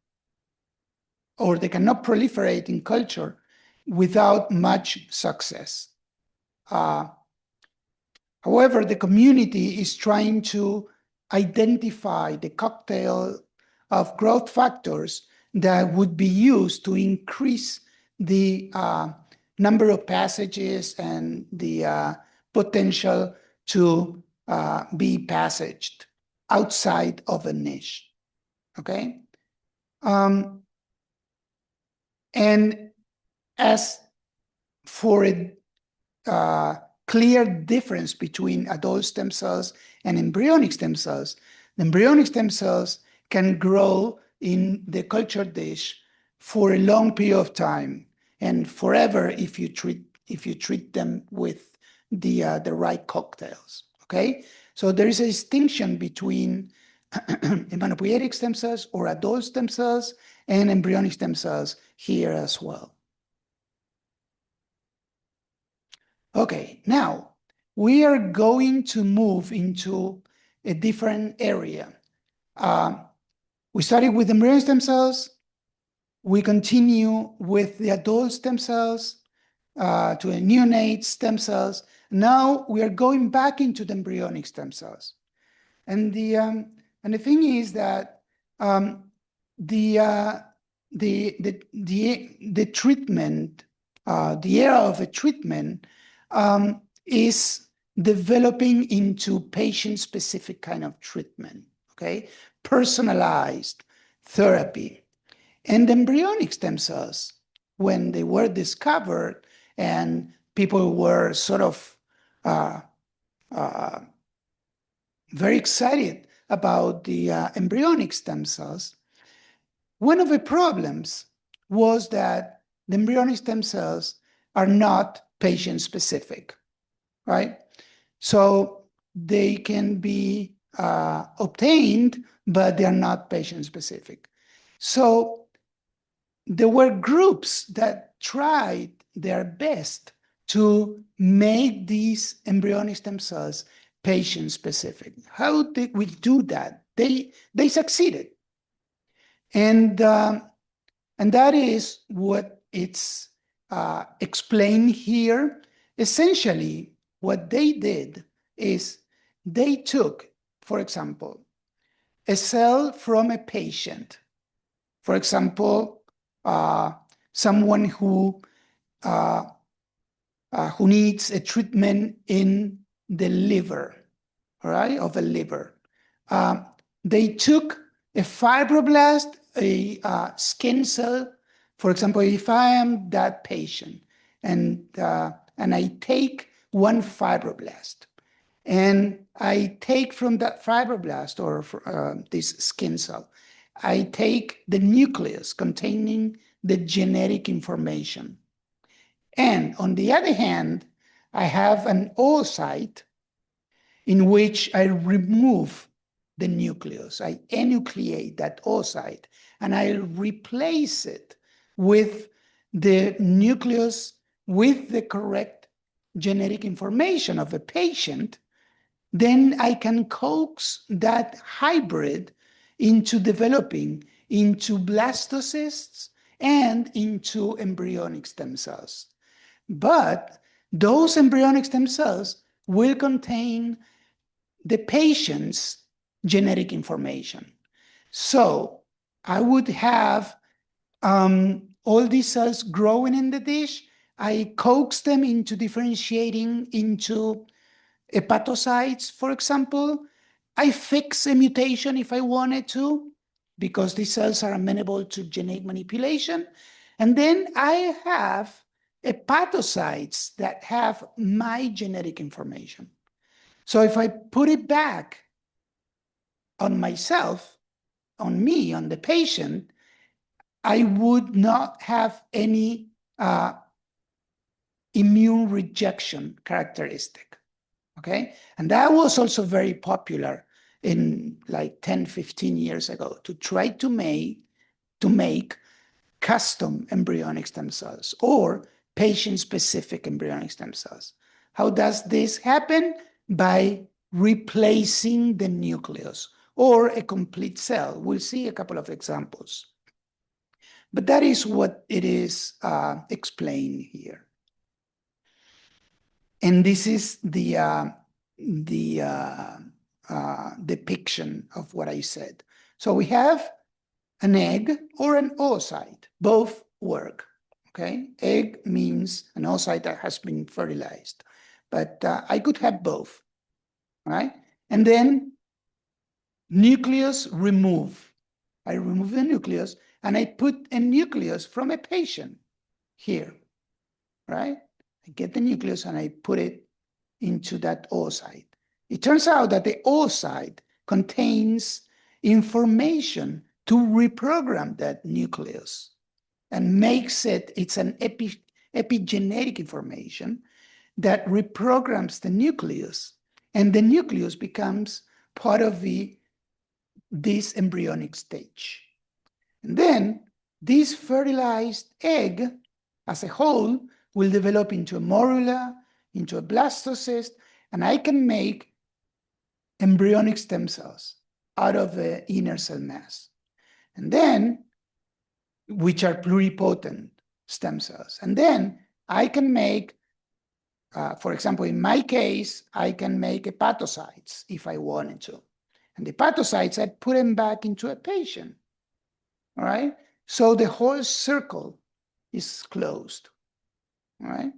or they cannot proliferate in culture without much success. However, the community is trying to identify the cocktail of growth factors that would be used to increase the number of passages and the potential to be passaged outside of a niche, okay? And as for a clear difference between adult stem cells and embryonic stem cells, the embryonic stem cells can grow in the culture dish for a long period of time and forever if you treat them with the right cocktails. Okay, so there is a distinction between hematopoietic stem cells or adult stem cells and embryonic stem cells here as well. Okay, now we are going to move into a different area. We started with embryonic stem cells. We continue with the adult stem cells to a neonate stem cells. Now we are going back into the embryonic stem cells. And the thing is that the treatment, the era of a treatment is developing into patient-specific kind of treatment, okay? Personalized therapy. And embryonic stem cells, when they were discovered and people were sort of very excited about the embryonic stem cells, one of the problems was that the embryonic stem cells are not patient-specific, right? So they can be obtained, but they are not patient-specific. So there were groups that tried their best to make these embryonic stem cells patient-specific. How did we do that? They succeeded. And that is what it's explained here. Essentially, what they did is they took, for example, a cell from a patient, for example, someone who needs a treatment in the liver, all right, of a liver. They took a fibroblast, a skin cell. For example, if I am that patient and I take one fibroblast and I take from that fibroblast or this skin cell, I take the nucleus containing the genetic information. And on the other hand, I have an oocyte in which I remove the nucleus. I enucleate that oocyte and I replace it with the nucleus with the correct genetic information of a patient. Then I can coax that hybrid into developing into blastocysts and into embryonic stem cells. But those embryonic stem cells will contain the patient's genetic information. So I would have all these cells growing in the dish. I coax them into differentiating into hepatocytes, for example. I fix a mutation if I wanted to, because these cells are amenable to genetic manipulation. And then I have hepatocytes that have my genetic information. So if I put it back on myself, on me, on the patient, I would not have any immune rejection characteristic, okay? And that was also very popular in like 10, 15 years ago to try to make custom embryonic stem cells or patient-specific embryonic stem cells. How does this happen? By replacing the nucleus or a complete cell. We'll see a couple of examples. But that is what it is explained here. And this is the depiction of what I said. So we have an egg or an oocyte. Both work, okay? Egg means an oocyte that has been fertilized. But I could have both. right? And then nucleus remove. I remove the nucleus and I put a nucleus from a patient here, right? I get the nucleus and I put it into that oocyte. It turns out that the oocyte contains information to reprogram that nucleus and makes it's an epigenetic information that reprograms the nucleus, and the nucleus becomes part of this embryonic stage. And then this fertilized egg as a whole will develop into a morula, into a blastocyst, and I can make embryonic stem cells out of the inner cell mass. And then, which are pluripotent stem cells. And then I can make, for example, in my case, I can make hepatocytes if I wanted to. And the hepatocytes, I put them back into a patient, all right? So the whole circle is closed, all right?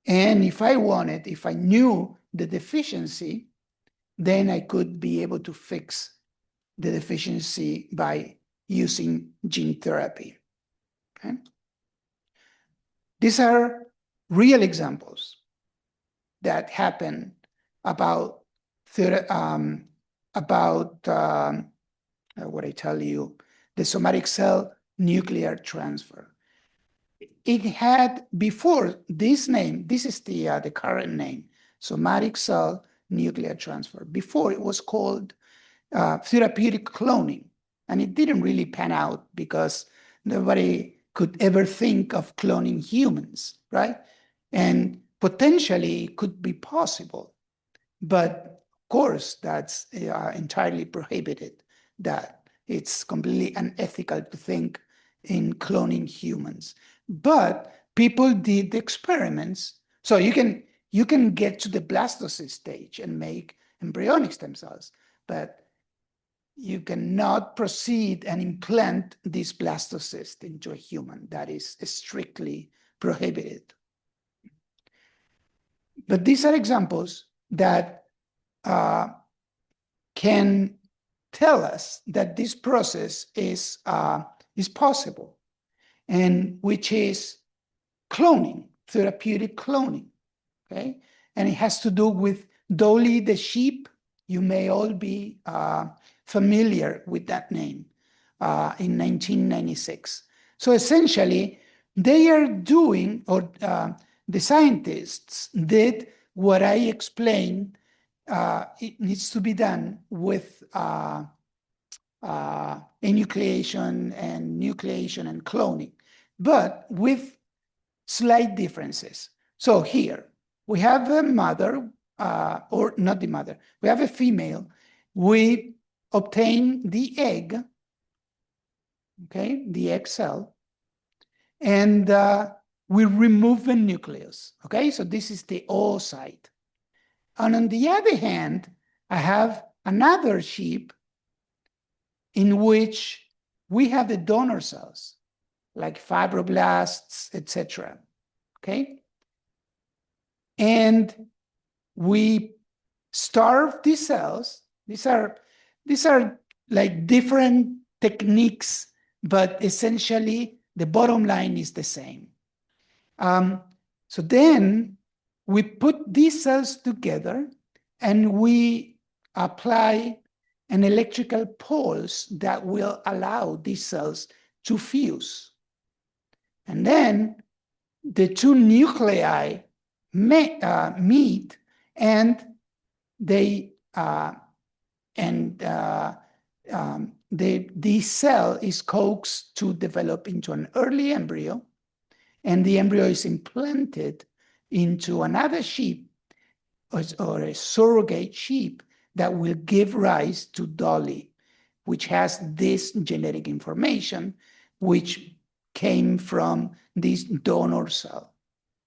And if I wanted, if I knew the deficiency, then I could be able to fix the deficiency by using gene therapy, okay? These are real examples that happen about what I tell you, the somatic cell nuclear transfer. It had before this name, this is the current name, somatic cell nuclear transfer. Before it was called therapeutic cloning, and it didn't really pan out because nobody could ever think of cloning humans, right? And potentially it could be possible, but of course that's entirely prohibited, that it's completely unethical to think in cloning humans. But people did experiments. So you can get to the blastocyst stage and make embryonic stem cells, but you cannot proceed and implant this blastocyst into a human. That is strictly prohibited. But these are examples that can tell us that this process is possible, and which is cloning, therapeutic cloning, okay? And it has to do with Dolly the sheep. You may all be familiar with that name in 1996. So essentially, they are doing, or the scientists did what I explained it needs to be done with enucleation and cloning, but with slight differences. So here, we have a mother, or not the mother, we have a female. We obtain the egg, okay, the egg cell, and we remove the nucleus, okay? So this is the oocyte. And on the other hand, I have another sheep in which we have the donor cells, like fibroblasts, etc., okay? And we starve these cells. These are like different techniques, but essentially the bottom line is the same. So then we put these cells together and we apply an electrical pulse that will allow these cells to fuse. And then the two nuclei meet, and the cell is coaxed to develop into an early embryo, and the embryo is implanted into another sheep or a surrogate sheep that will give rise to Dolly, which has this genetic information, which came from this donor cell,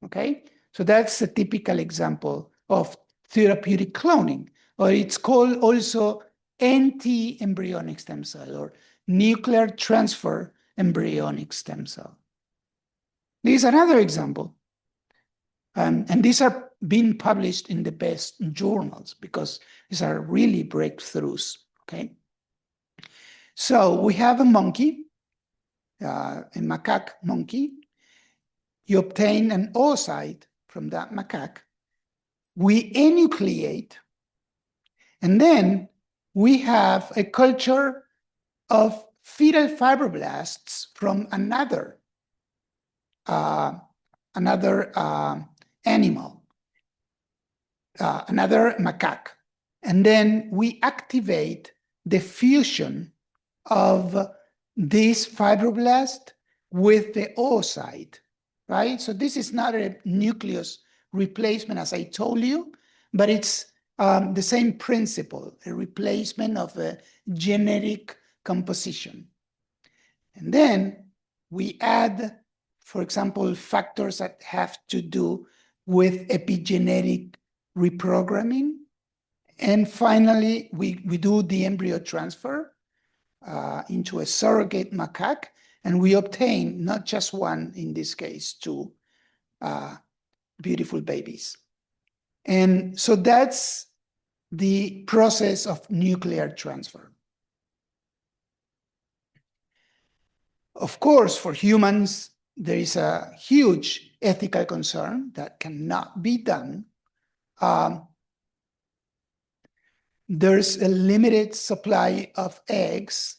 okay? So that's a typical example of therapeutic cloning, or it's called also anti-embryonic stem cell or nuclear transfer embryonic stem cell. This is another example. And these are been published in the best journals because these are really breakthroughs, okay? So we have a monkey, a macaque monkey. You obtain an oocyte from that macaque. We enucleate, and then we have a culture of fetal fibroblasts from another animal, another macaque. And then we activate the fusion of this fibroblast with the oocyte, right? So this is not a nucleus replacement, as I told you, but it's the same principle, a replacement of a genetic composition. And then we add, for example, factors that have to do with epigenetic reprogramming. And finally, we do the embryo transfer into a surrogate macaque, and we obtain not just one, in this case, two beautiful babies. And so that's the process of nuclear transfer. Of course, for humans, there is a huge ethical concern that cannot be done. There's a limited supply of eggs.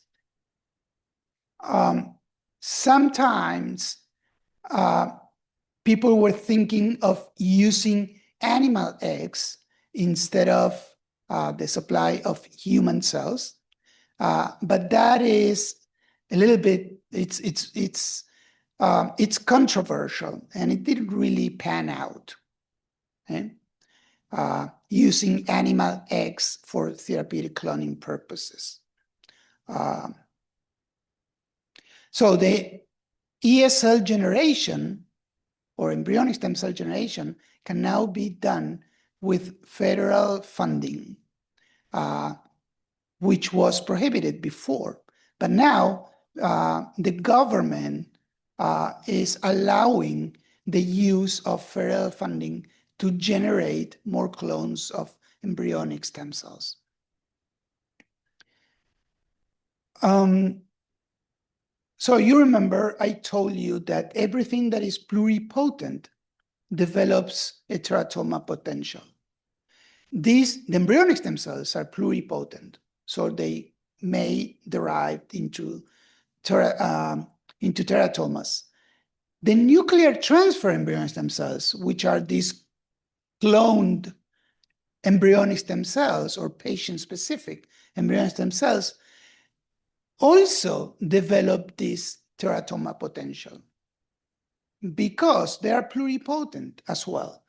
Sometimes people were thinking of using animal eggs instead of the supply of human cells, but that is a little bit, it's controversial, and it didn't really pan out. Okay? Using animal eggs for therapeutic cloning purposes. So the ESL generation, or embryonic stem cell generation, can now be done with federal funding, which was prohibited before. But now the government is allowing the use of federal funding to generate more clones of embryonic stem cells. So you remember I told you that everything that is pluripotent develops a teratoma potential. The embryonic stem cells are pluripotent, so they may derive into teratomas. The nuclear transfer embryonic stem cells, which are these cloned embryonic stem cells or patient-specific embryonic stem cells, also develop this teratoma potential because they are pluripotent as well.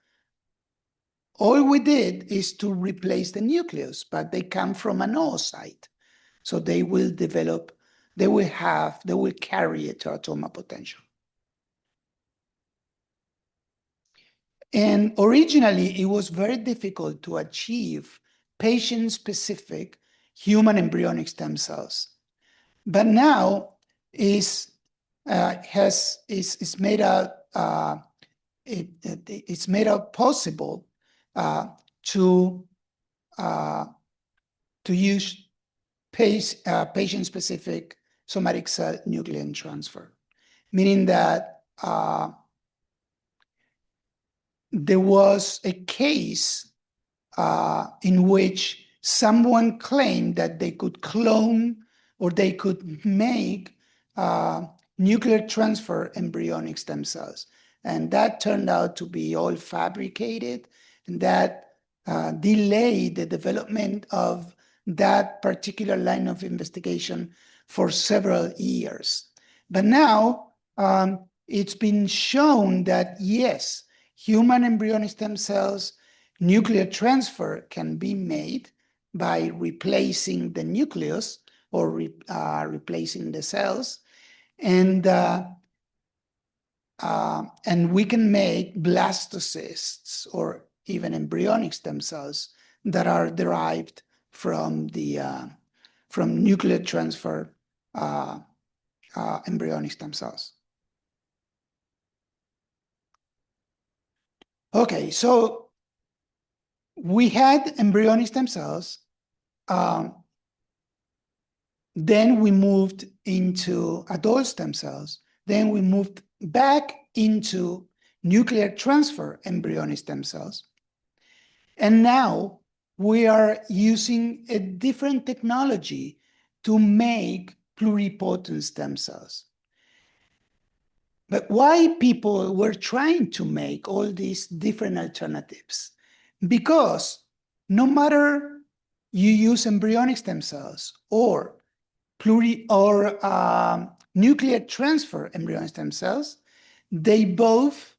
All we did is to replace the nucleus, but they come from an oocyte. So they will develop, they will carry a teratoma potential. And originally, it was very difficult to achieve patient-specific human embryonic stem cells. But now it's made out possible to use patient-specific somatic cell nucleon transfer, meaning that there was a case in which someone claimed that they could clone or they could make nuclear transfer embryonic stem cells. And that turned out to be all fabricated, and that delayed the development of that particular line of investigation for several years. But now it's been shown that yes, human embryonic stem cells nuclear transfer can be made by replacing the nucleus or replacing the cells, and we can make blastocysts or even embryonic stem cells that are derived from the from nuclear transfer embryonic stem cells. Okay, so we had embryonic stem cells. Then we moved into adult stem cells. Then we moved back into nuclear transfer embryonic stem cells. And now we are using a different technology to make pluripotent stem cells. But why people were trying to make all these different alternatives? Because no matter you use embryonic stem cells or nuclear transfer embryonic stem cells, they both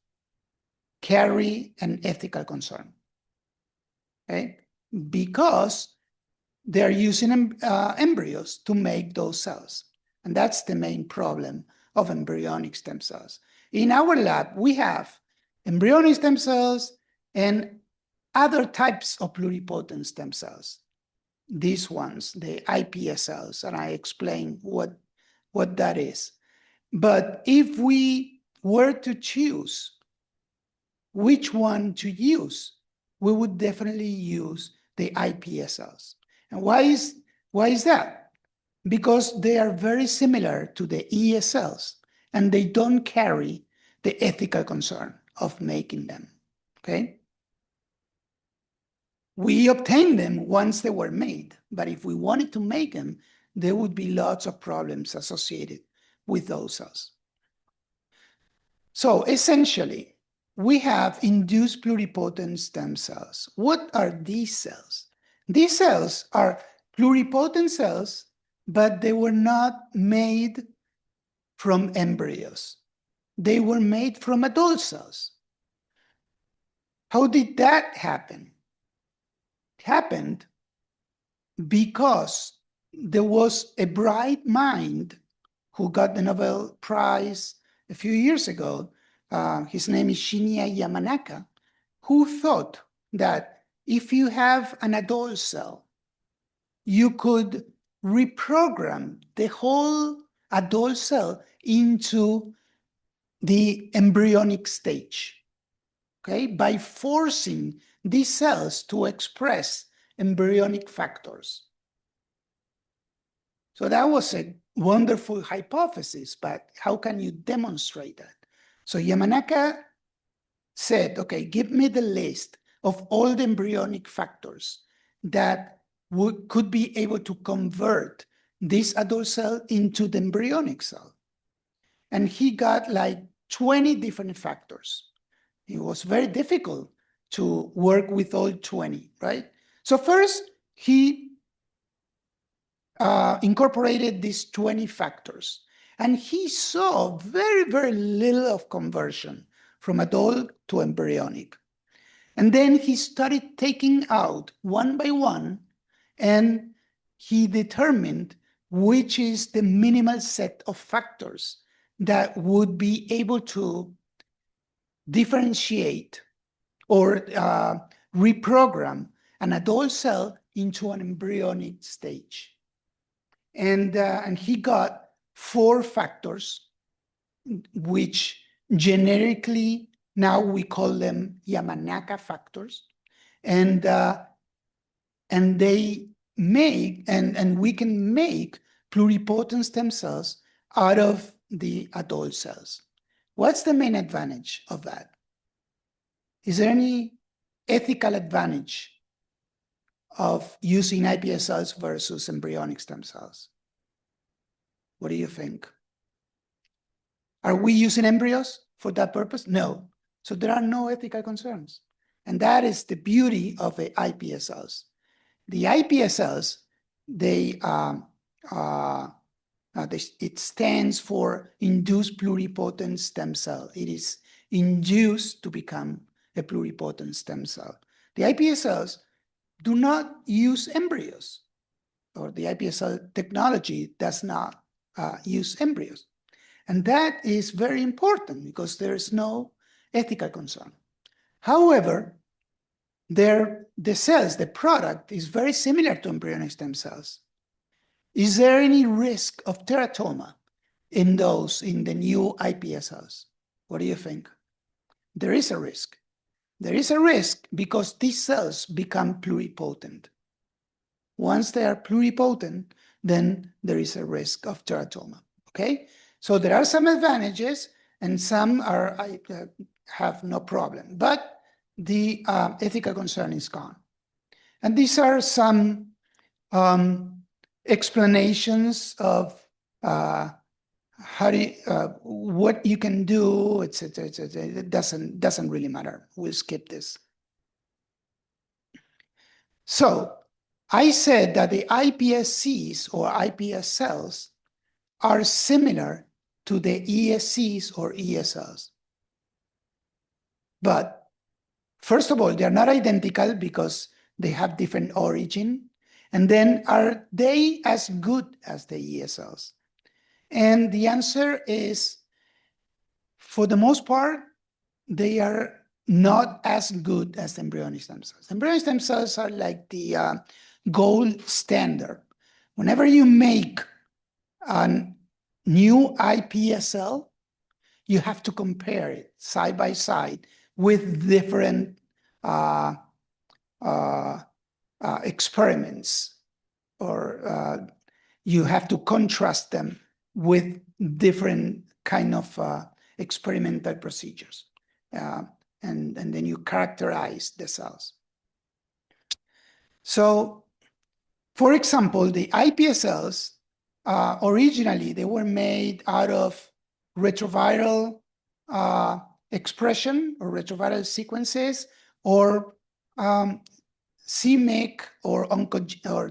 carry an ethical concern, okay? Because they're using embryos to make those cells. And that's the main problem of embryonic stem cells. In our lab, we have embryonic stem cells and other types of pluripotent stem cells. These ones, the iPS cells, and I explain what that is. But if we were to choose which one to use, we would definitely use the iPS cells. And why is that? Because they are very similar to the ES cells, and they don't carry the ethical concern of making them, okay? We obtained them once they were made, but if we wanted to make them, there would be lots of problems associated with those cells. So essentially, we have induced pluripotent stem cells. What are these cells? These cells are pluripotent cells, but they were not made from embryos. They were made from adult cells. How did that happen? It happened because there was a bright mind who got the Nobel Prize a few years ago. His name is Shinya Yamanaka, who thought that if you have an adult cell, you could reprogram the whole adult cell into the embryonic stage, okay, by forcing these cells to express embryonic factors. So that was a wonderful hypothesis, but how can you demonstrate that? So Yamanaka said, okay, give me the list of all the embryonic factors that could be able to convert this adult cell into the embryonic cell. And he got like 20 different factors. It was very difficult to work with all 20, right? So first, he incorporated these 20 factors, and he saw very, very little of conversion from adult to embryonic. And then he started taking out one by one, and he determined which is the minimal set of factors that would be able to differentiate or reprogram an adult cell into an embryonic stage. And he got 4 factors, which generically now we call them Yamanaka factors, and they make and we can make pluripotent stem cells out of the adult cells. What's the main advantage of that? Is there any ethical advantage of using iPS cells versus embryonic stem cells? What do you think? Are we using embryos for that purpose? No. So there are no ethical concerns. And that is the beauty of the iPS cells. The iPS cells, it stands for induced pluripotent stem cell. It is induced to become a pluripotent stem cell. The iPS cells do not use embryos, or the iPS cell technology does not use embryos. And that is very important because there is no ethical concern. However, the cells, the product is very similar to embryonic stem cells. Is there any risk of teratoma in the new iPS cells? What do you think? There is a risk. There is a risk because these cells become pluripotent. Once they are pluripotent, then there is a risk of teratoma, okay? So there are some advantages and some have no problem, but the ethical concern is gone. And these are some explanations of what you can do, etc., etc. It doesn't really matter. We'll skip this. So I said that the iPSCs or iPS cells are similar to the ESCs or ESLs. But first of all, they're not identical because they have different origin. And then are they as good as the ESLs? And the answer is, for the most part, they are not as good as embryonic stem cells. Embryonic stem cells are like the gold standard. Whenever you make a new iPSL, you have to compare it side by side with different experiments, or you have to contrast them with different kind of experimental procedures. And then you characterize the cells. So, for example, the iPSLs, originally they were made out of retroviral expression or retroviral sequences, or c-MYC, or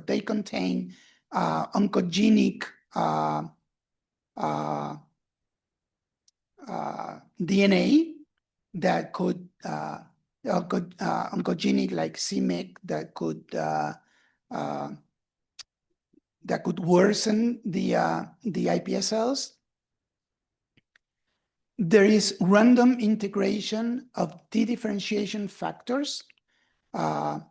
they contain oncogenic DNA that could oncogenic, like c-MYC, that could worsen the iPSLs. There is random integration of dedifferentiation factors. For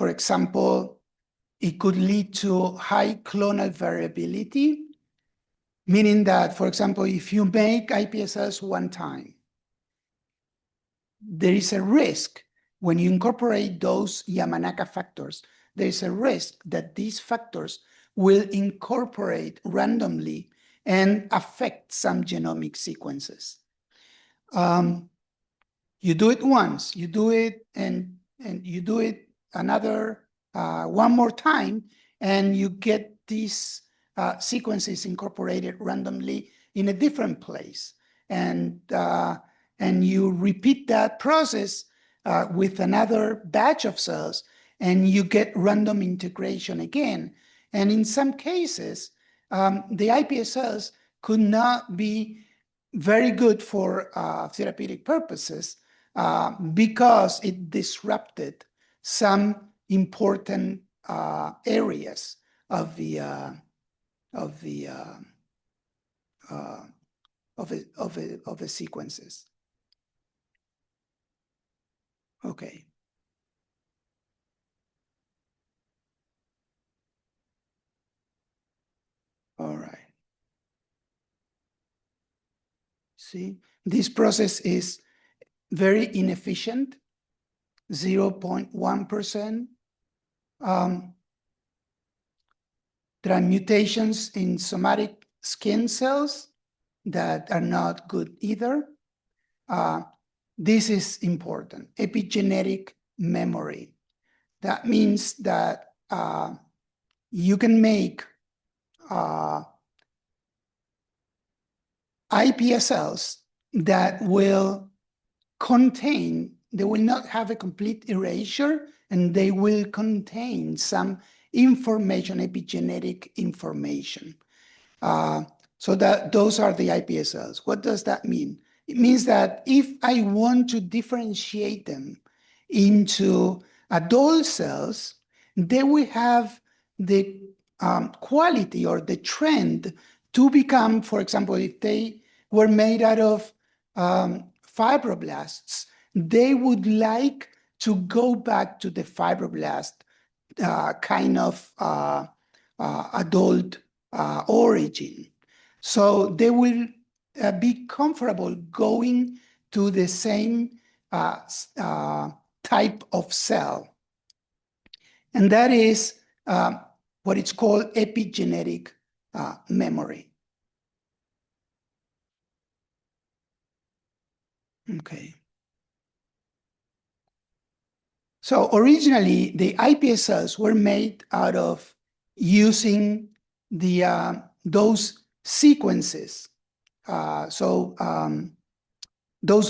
example, it could lead to high clonal variability, meaning that, for example, if you make iPSLs one time, there is a risk when you incorporate those Yamanaka factors, there is a risk that these factors will incorporate randomly and affect some genomic sequences. You do it once, you do it and you do it another one more time, and you get these sequences incorporated randomly in a different place. And you repeat that process with another batch of cells, and you get random integration again. And in some cases, the iPSLs could not be very good for therapeutic purposes because it disrupted some important areas of the sequences. Okay. All right. See, this process is very inefficient, 0.1%. There are mutations in somatic skin cells that are not good either. This is important, epigenetic memory. That means that you can make iPSLs that will contain, they will not have a complete erasure, and they will contain some information, epigenetic information. So that those are the iPSLs. What does that mean? It means that if I want to differentiate them into adult cells, they will have the quality or the trend to become, for example, if they were made out of fibroblasts, they would like to go back to the fibroblast kind of adult origin. So they will be comfortable going to the same type of cell. And that is what it's called epigenetic memory. Okay. So originally, the iPS cells were made out of using those sequences. Those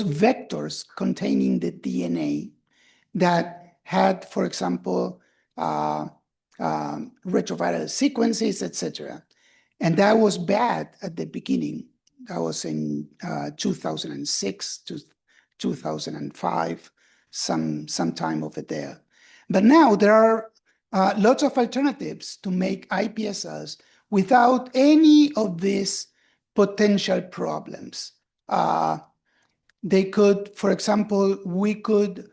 vectors containing the DNA that had, for example, retroviral sequences, etc. And that was bad at the beginning. That was in 2006 to 2005, sometime over there. But now there are lots of alternatives to make iPS cells without any of these potential problems. They could, for example, we could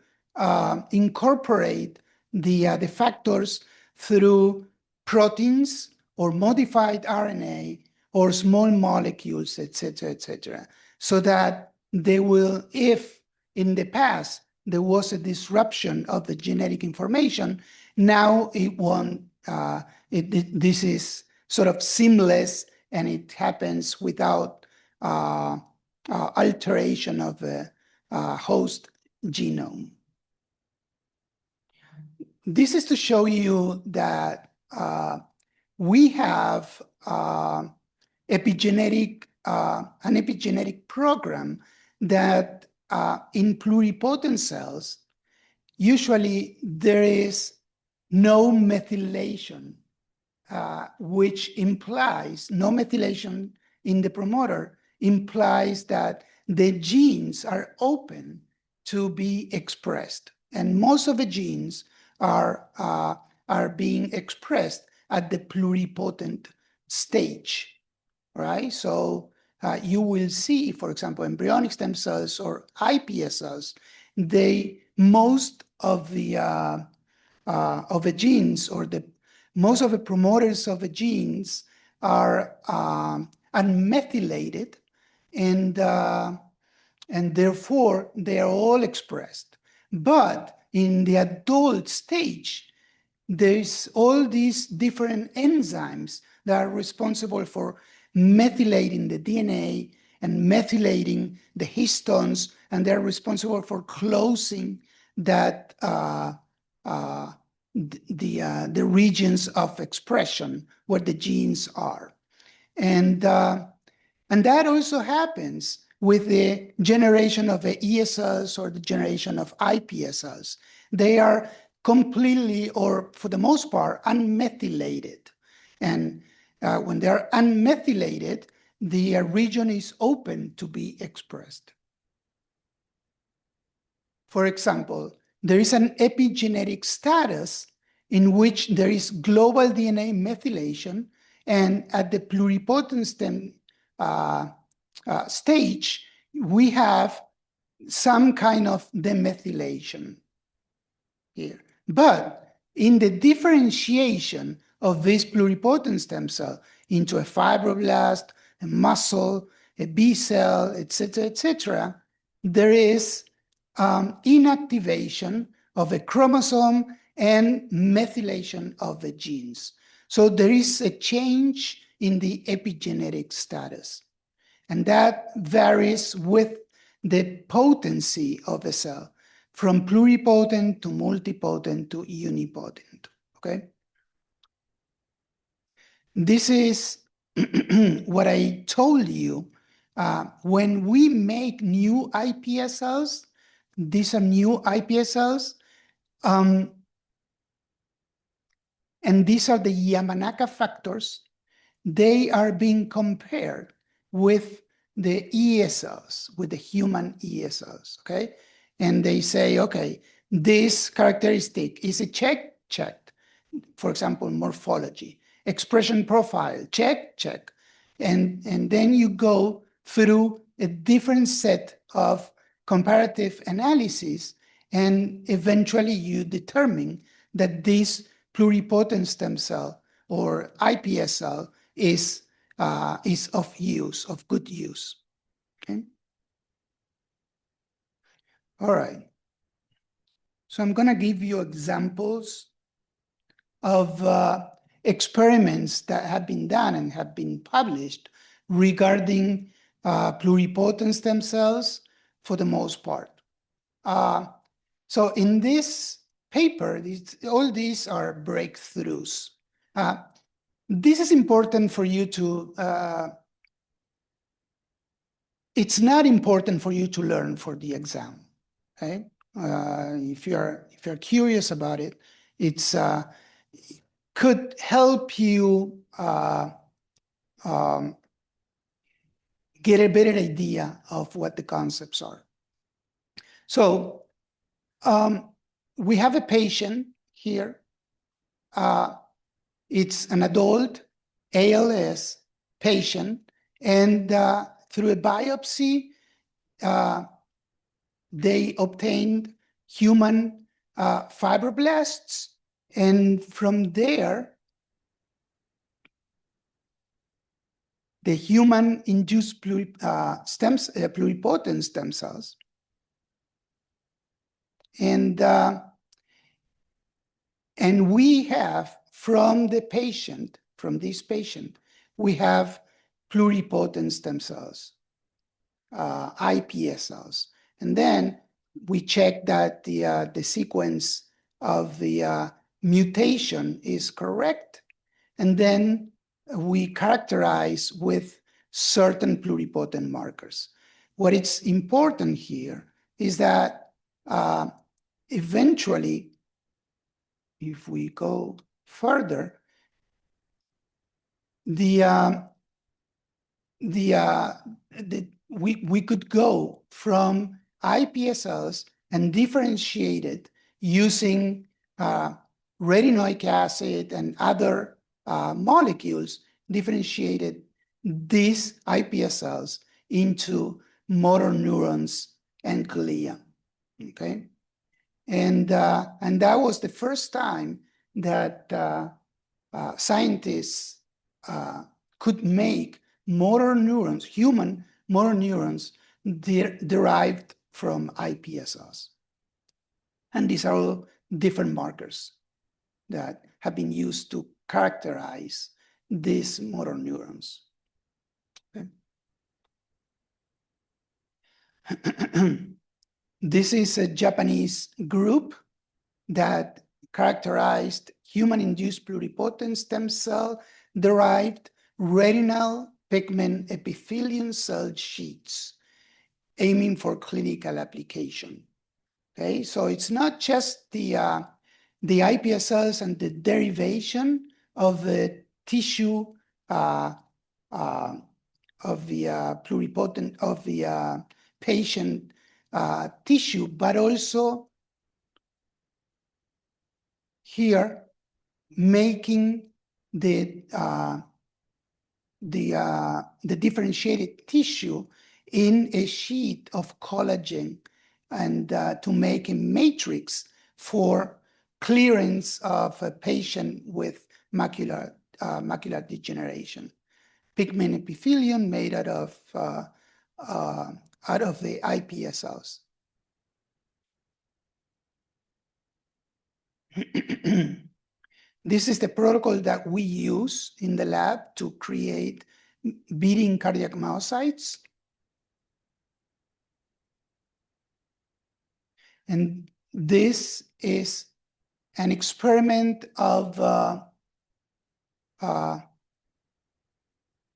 incorporate the factors through proteins or modified RNA or small molecules, etc., so that they will, if in the past there was a disruption of the genetic information, now it won't, this is sort of seamless and it happens without alteration of the host genome. This is to show you that we have an epigenetic program that in pluripotent cells, usually there is no methylation, which implies no methylation in the promoter implies that the genes are open to be expressed. And most of the genes are being expressed at the pluripotent stage, right? So you will see, for example, embryonic stem cells or iPS cells, most of the genes or most of the promoters of the genes are unmethylated, and therefore they are all expressed. But in the adult stage, there's all these different enzymes that are responsible for methylating the DNA and methylating the histones, and they're responsible for closing that the regions of expression where the genes are. And that also happens with the generation of the ESLs or the generation of iPSLs. They are completely, or for the most part, unmethylated. And when they're unmethylated, the region is open to be expressed. For example, there is an epigenetic status in which there is global DNA methylation, and at the pluripotent stem stage, we have some kind of demethylation here. But in the differentiation of this pluripotent stem cell into a fibroblast, a muscle, a B cell, etc., there is inactivation of a chromosome and methylation of the genes. So there is a change in the epigenetic status. And that varies with the potency of a cell, from pluripotent to multipotent to unipotent, okay? This is what I told you. When we make new iPS cells, these are new iPS cells, and these are the Yamanaka factors. They are being compared with the ESLs, with the human ESLs, okay? And they say, okay, this characteristic is a checked. For example, morphology. Expression profile, check. And then you go through a different set of comparative analysis, and eventually you determine that this pluripotent stem cell or iPS cell is of use, of good use. Okay. All right. So I'm going to give you examples of experiments that have been done and have been published regarding pluripotent stem cells for the most part. So in this paper, all these are breakthroughs. This is important for you to, it's not important for you to learn for the exam, okay? If you're curious about it, it's could help you get a better idea of what the concepts are. So we have a patient here. It's an adult ALS patient, and through a biopsy, they obtained human fibroblasts, and from there, the human-induced pluripotent stem cells. And we have from this patient, we have pluripotent stem cells, iPS cells. And then we check that the sequence of the mutation is correct. And then we characterize with certain pluripotent markers. What is important here is that eventually, if we go further, we could go from iPSLs and differentiate it using retinoic acid and other molecules, differentiated these iPSLs into motor neurons and glia. Okay, and that was the first time that scientists could make motor neurons, human motor neurons, derived from iPSLs. And these are all different markers that have been used to characterize these motor neurons. Okay. This is a Japanese group that characterized human-induced pluripotent stem cell-derived retinal pigment epithelium cell sheets, aiming for clinical application. Okay, so it's not just the iPSLs and the derivation of the tissue of the pluripotent of the patient tissue, but also here making the differentiated tissue in a sheet of collagen, and to make a matrix for clearance of a patient with macular degeneration. Pigment epithelium made out of the iPSLs. This is the protocol that we use in the lab to create beating cardiac myocytes. And this is an experiment of a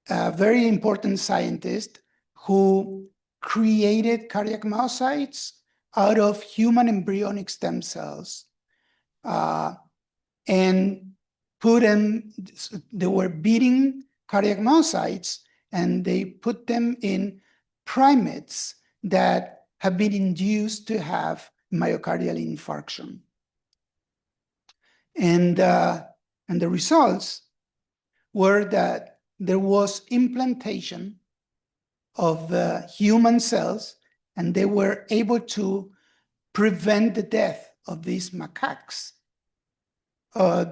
very important scientist who created cardiac myocytes out of human embryonic stem cells and put them, they were beating cardiac myocytes, and they put them in primates that have been induced to have myocardial infarction. And the results were that there was implantation of human cells, and they were able to prevent the death of these macaques,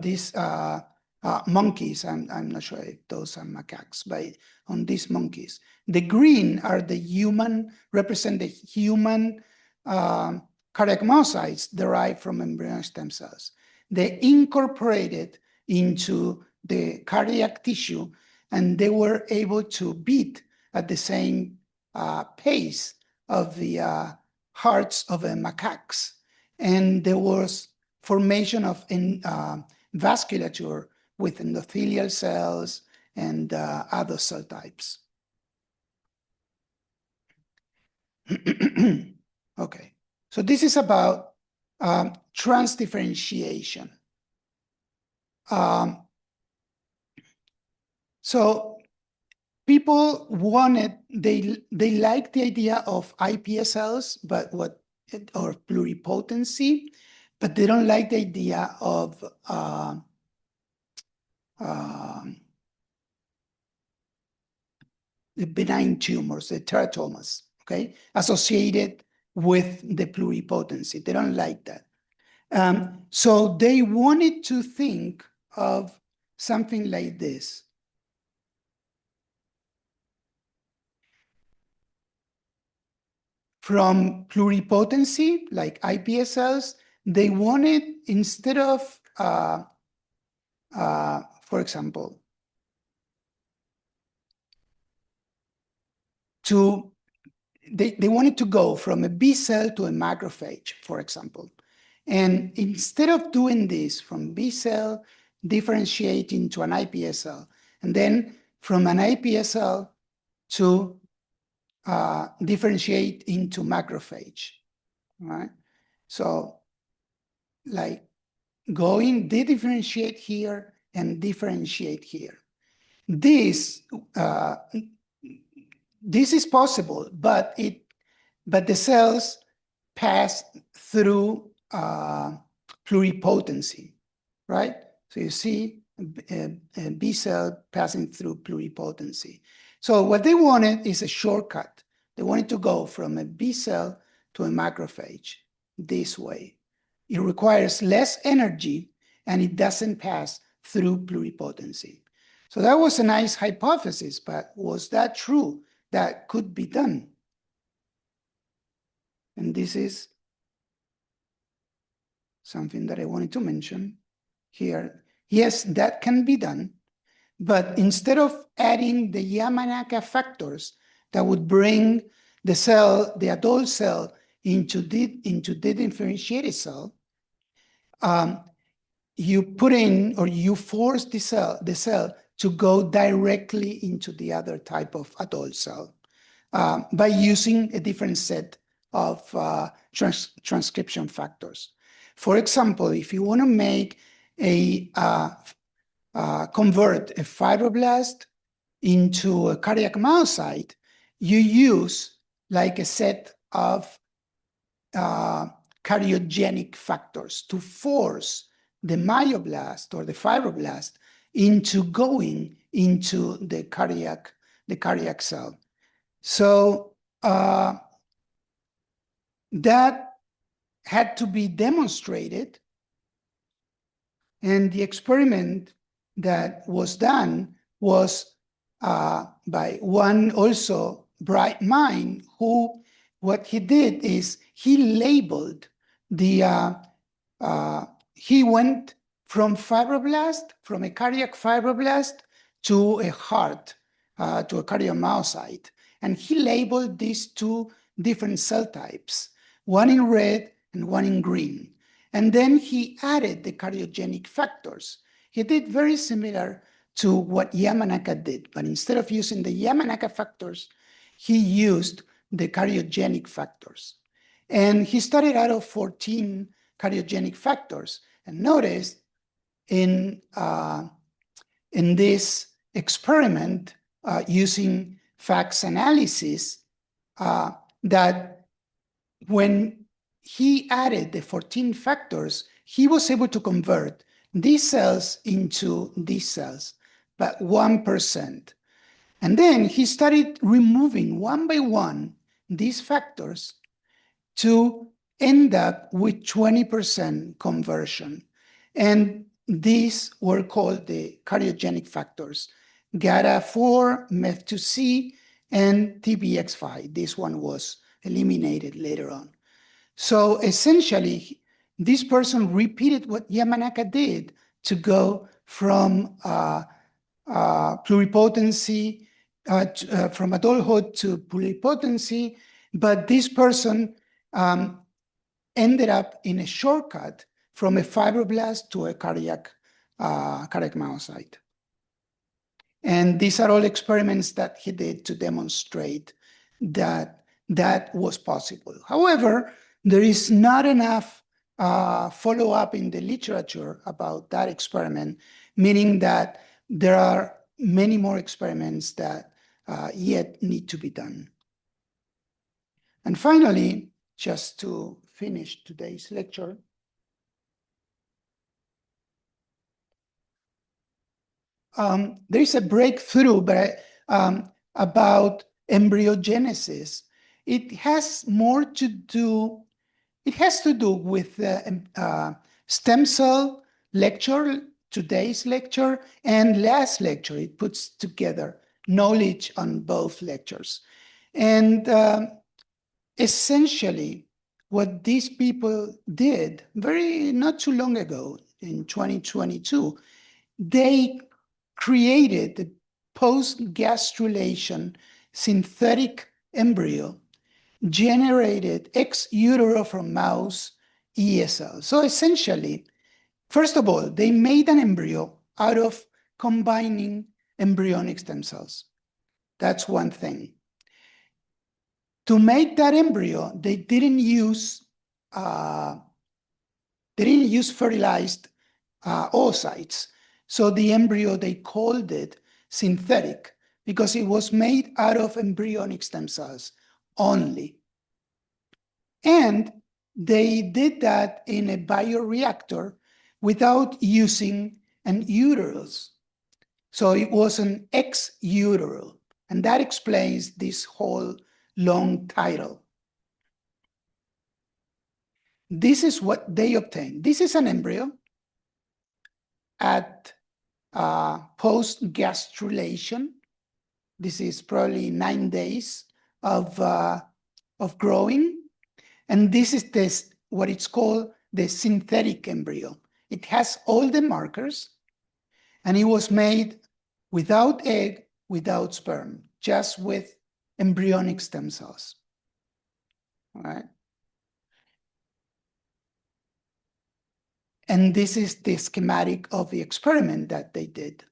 these monkeys. I'm not sure if those are macaques, but on these monkeys. The green are the human, represent the human cardiac myocytes derived from embryonic stem cells. They incorporated into the cardiac tissue, and they were able to beat at the same pace of the hearts of macaques. And there was formation of vasculature with endothelial cells and other cell types. Okay, so this is about transdifferentiation. So people they liked the idea of iPSLs, or pluripotency, but they don't like the idea of the benign tumors, the teratomas, okay, associated with the pluripotency. They don't like that. So they wanted to think of something like this. From pluripotency, like iPSLs, they wanted, instead of, for example, they wanted to go from a B cell to a macrophage, for example. And instead of doing this from B cell, differentiate into an iPSL, and then from an iPSL to differentiate into macrophage, right? So like they differentiate here and differentiate here. This is possible, but the cells pass through pluripotency, right? So you see a B cell passing through pluripotency. So what they wanted is a shortcut. They wanted to go from a B cell to a macrophage this way. It requires less energy and it doesn't pass through pluripotency. So that was a nice hypothesis, but was that true? That could be done. And this is something that I wanted to mention here. Yes, that can be done, but instead of adding the Yamanaka factors that would bring the adult cell into the differentiated cell, you put in, or you force the cell to go directly into the other type of adult cell by using a different set of transcription factors. For example, if you want to make convert a fibroblast into a cardiac myocyte, you use like a set of cardiogenic factors to force the myoblast or the fibroblast into going into the cardiac cell. So that had to be demonstrated, and the experiment that was done was by one also bright mind who, what he did is he labeled he went from a cardiac fibroblast to a heart, to a cardiomyocyte. And he labeled these two different cell types, one in red and one in green. And then he added the cardiogenic factors. He did very similar to what Yamanaka did, but instead of using the Yamanaka factors, he used the cardiogenic factors. And he started out of 14 cardiogenic factors, and noticed in this experiment using FACS analysis that when he added the 14 factors, he was able to convert these cells into these cells, but 1%. And then he started removing one by one these factors to end up with 20% conversion. And these were called the cardiogenic factors, GATA4, MEF2C, and TBX5. This one was eliminated later on. So essentially, this person repeated what Yamanaka did to go from pluripotency, from adulthood to pluripotency, but this person ended up in a shortcut from a fibroblast to a cardiac myocyte. And these are all experiments that he did to demonstrate that that was possible. However, there is not enough follow-up in the literature about that experiment, meaning that there are many more experiments that yet need to be done. And finally, just to finish today's lecture, there is a breakthrough about embryogenesis. It has more to do, it has to do with the stem cell lecture, today's lecture, and last lecture. It puts together knowledge on both lectures. And essentially, what these people did not too long ago, in 2022, they created the post-gastrulation synthetic embryo generated ex utero from mouse ESL. So essentially, first of all, they made an embryo out of combining embryonic stem cells. That's one thing. To make that embryo, they didn't use fertilized oocytes. So the embryo, they called it synthetic because it was made out of embryonic stem cells only. And they did that in a bioreactor without using an uterus. So it was an ex utero. And that explains this whole long title. This is what they obtained. This is an embryo at post-gastrulation. This is probably 9 days of growing. And this is what it's called the synthetic embryo. It has all the markers, and it was made without egg, without sperm, just with embryonic stem cells. All right. And this is the schematic of the experiment that they did.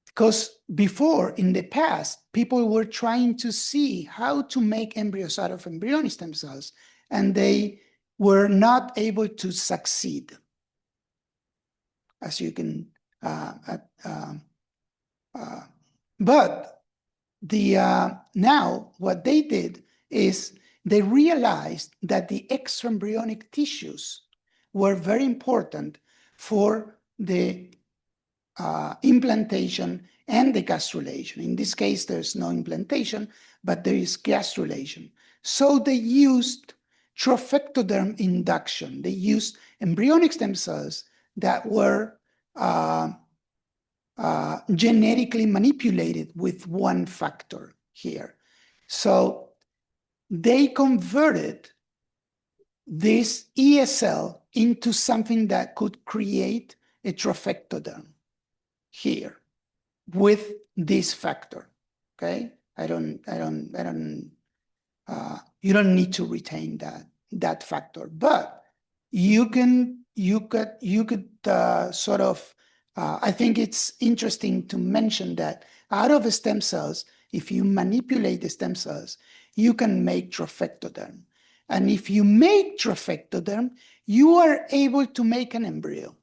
Because before, in the past, people were trying to see how to make embryos out of embryonic stem cells, and they were not able to succeed. As you can, but now what they did is they realized that the extraembryonic tissues were very important for the implantation and the gastrulation. In this case, there's no implantation, but there is gastrulation. So they used trophectoderm induction. They used embryonic stem cells that were genetically manipulated with one factor here. So they converted this ESL into something that could create a trophectoderm here with this factor. Okay, you don't need to retain that factor, but you could sort of. I think it's interesting to mention that out of the stem cells, if you manipulate the stem cells, you can make trophectoderm. And if you make trophectoderm, you are able to make an embryo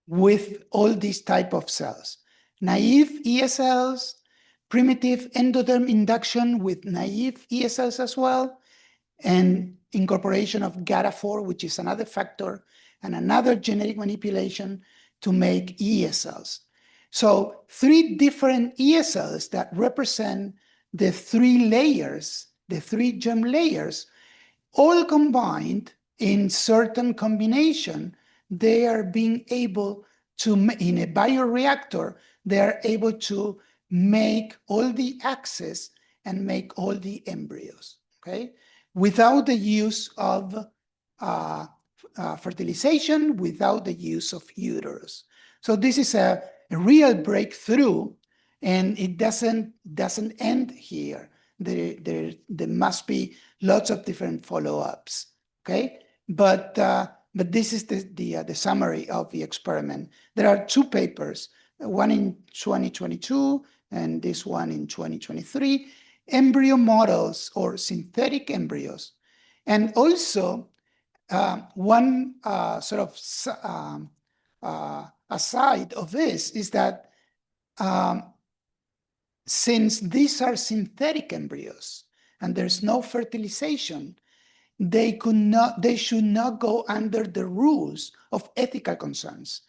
with all these type of cells. Naive ESLs, primitive endoderm induction with naive ESLs as well, and incorporation of GATA4, which is another factor, and another genetic manipulation to make ESLs. So 3 different ESLs that represent the 3 layers, the 3 germ layers, all combined in certain combination, they are being able to, in a bioreactor, they are able to make all the access and make all the embryos, okay? without the use of fertilization, without the use of uterus. So this is a real breakthrough, and it doesn't end here. There must be lots of different follow-ups. Okay, but this is the summary of the experiment. There are two papers, one in 2022 and this one in 2023, embryo models or synthetic embryos. And also one sort of aside of this is that since these are synthetic embryos and there's no fertilization, they should not go under the rules of ethical concerns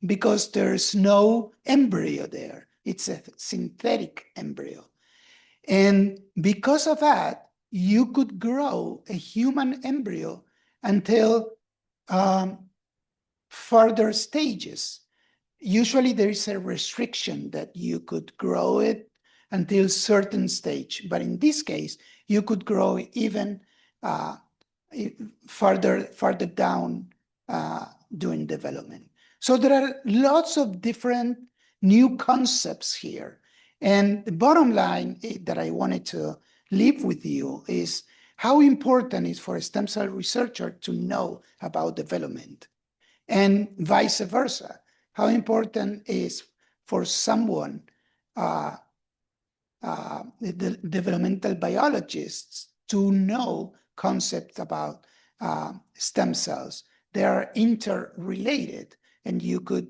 because there's no embryo there. It's a synthetic embryo. And because of that, you could grow a human embryo until further stages. Usually there is a restriction that you could grow it until certain stage, but in this case, you could grow even further down during development. So there are lots of different new concepts here. And the bottom line that I wanted to leave with you is how important it is for a stem cell researcher to know about development, and vice versa. How important is for someone, the developmental biologists, to know concepts about stem cells. They are interrelated, and you could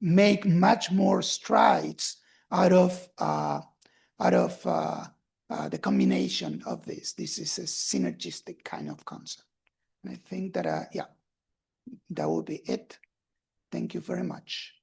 make much more strides out of the combination of this. This is a synergistic kind of concept. And I think that, yeah, that will be it. Thank you very much.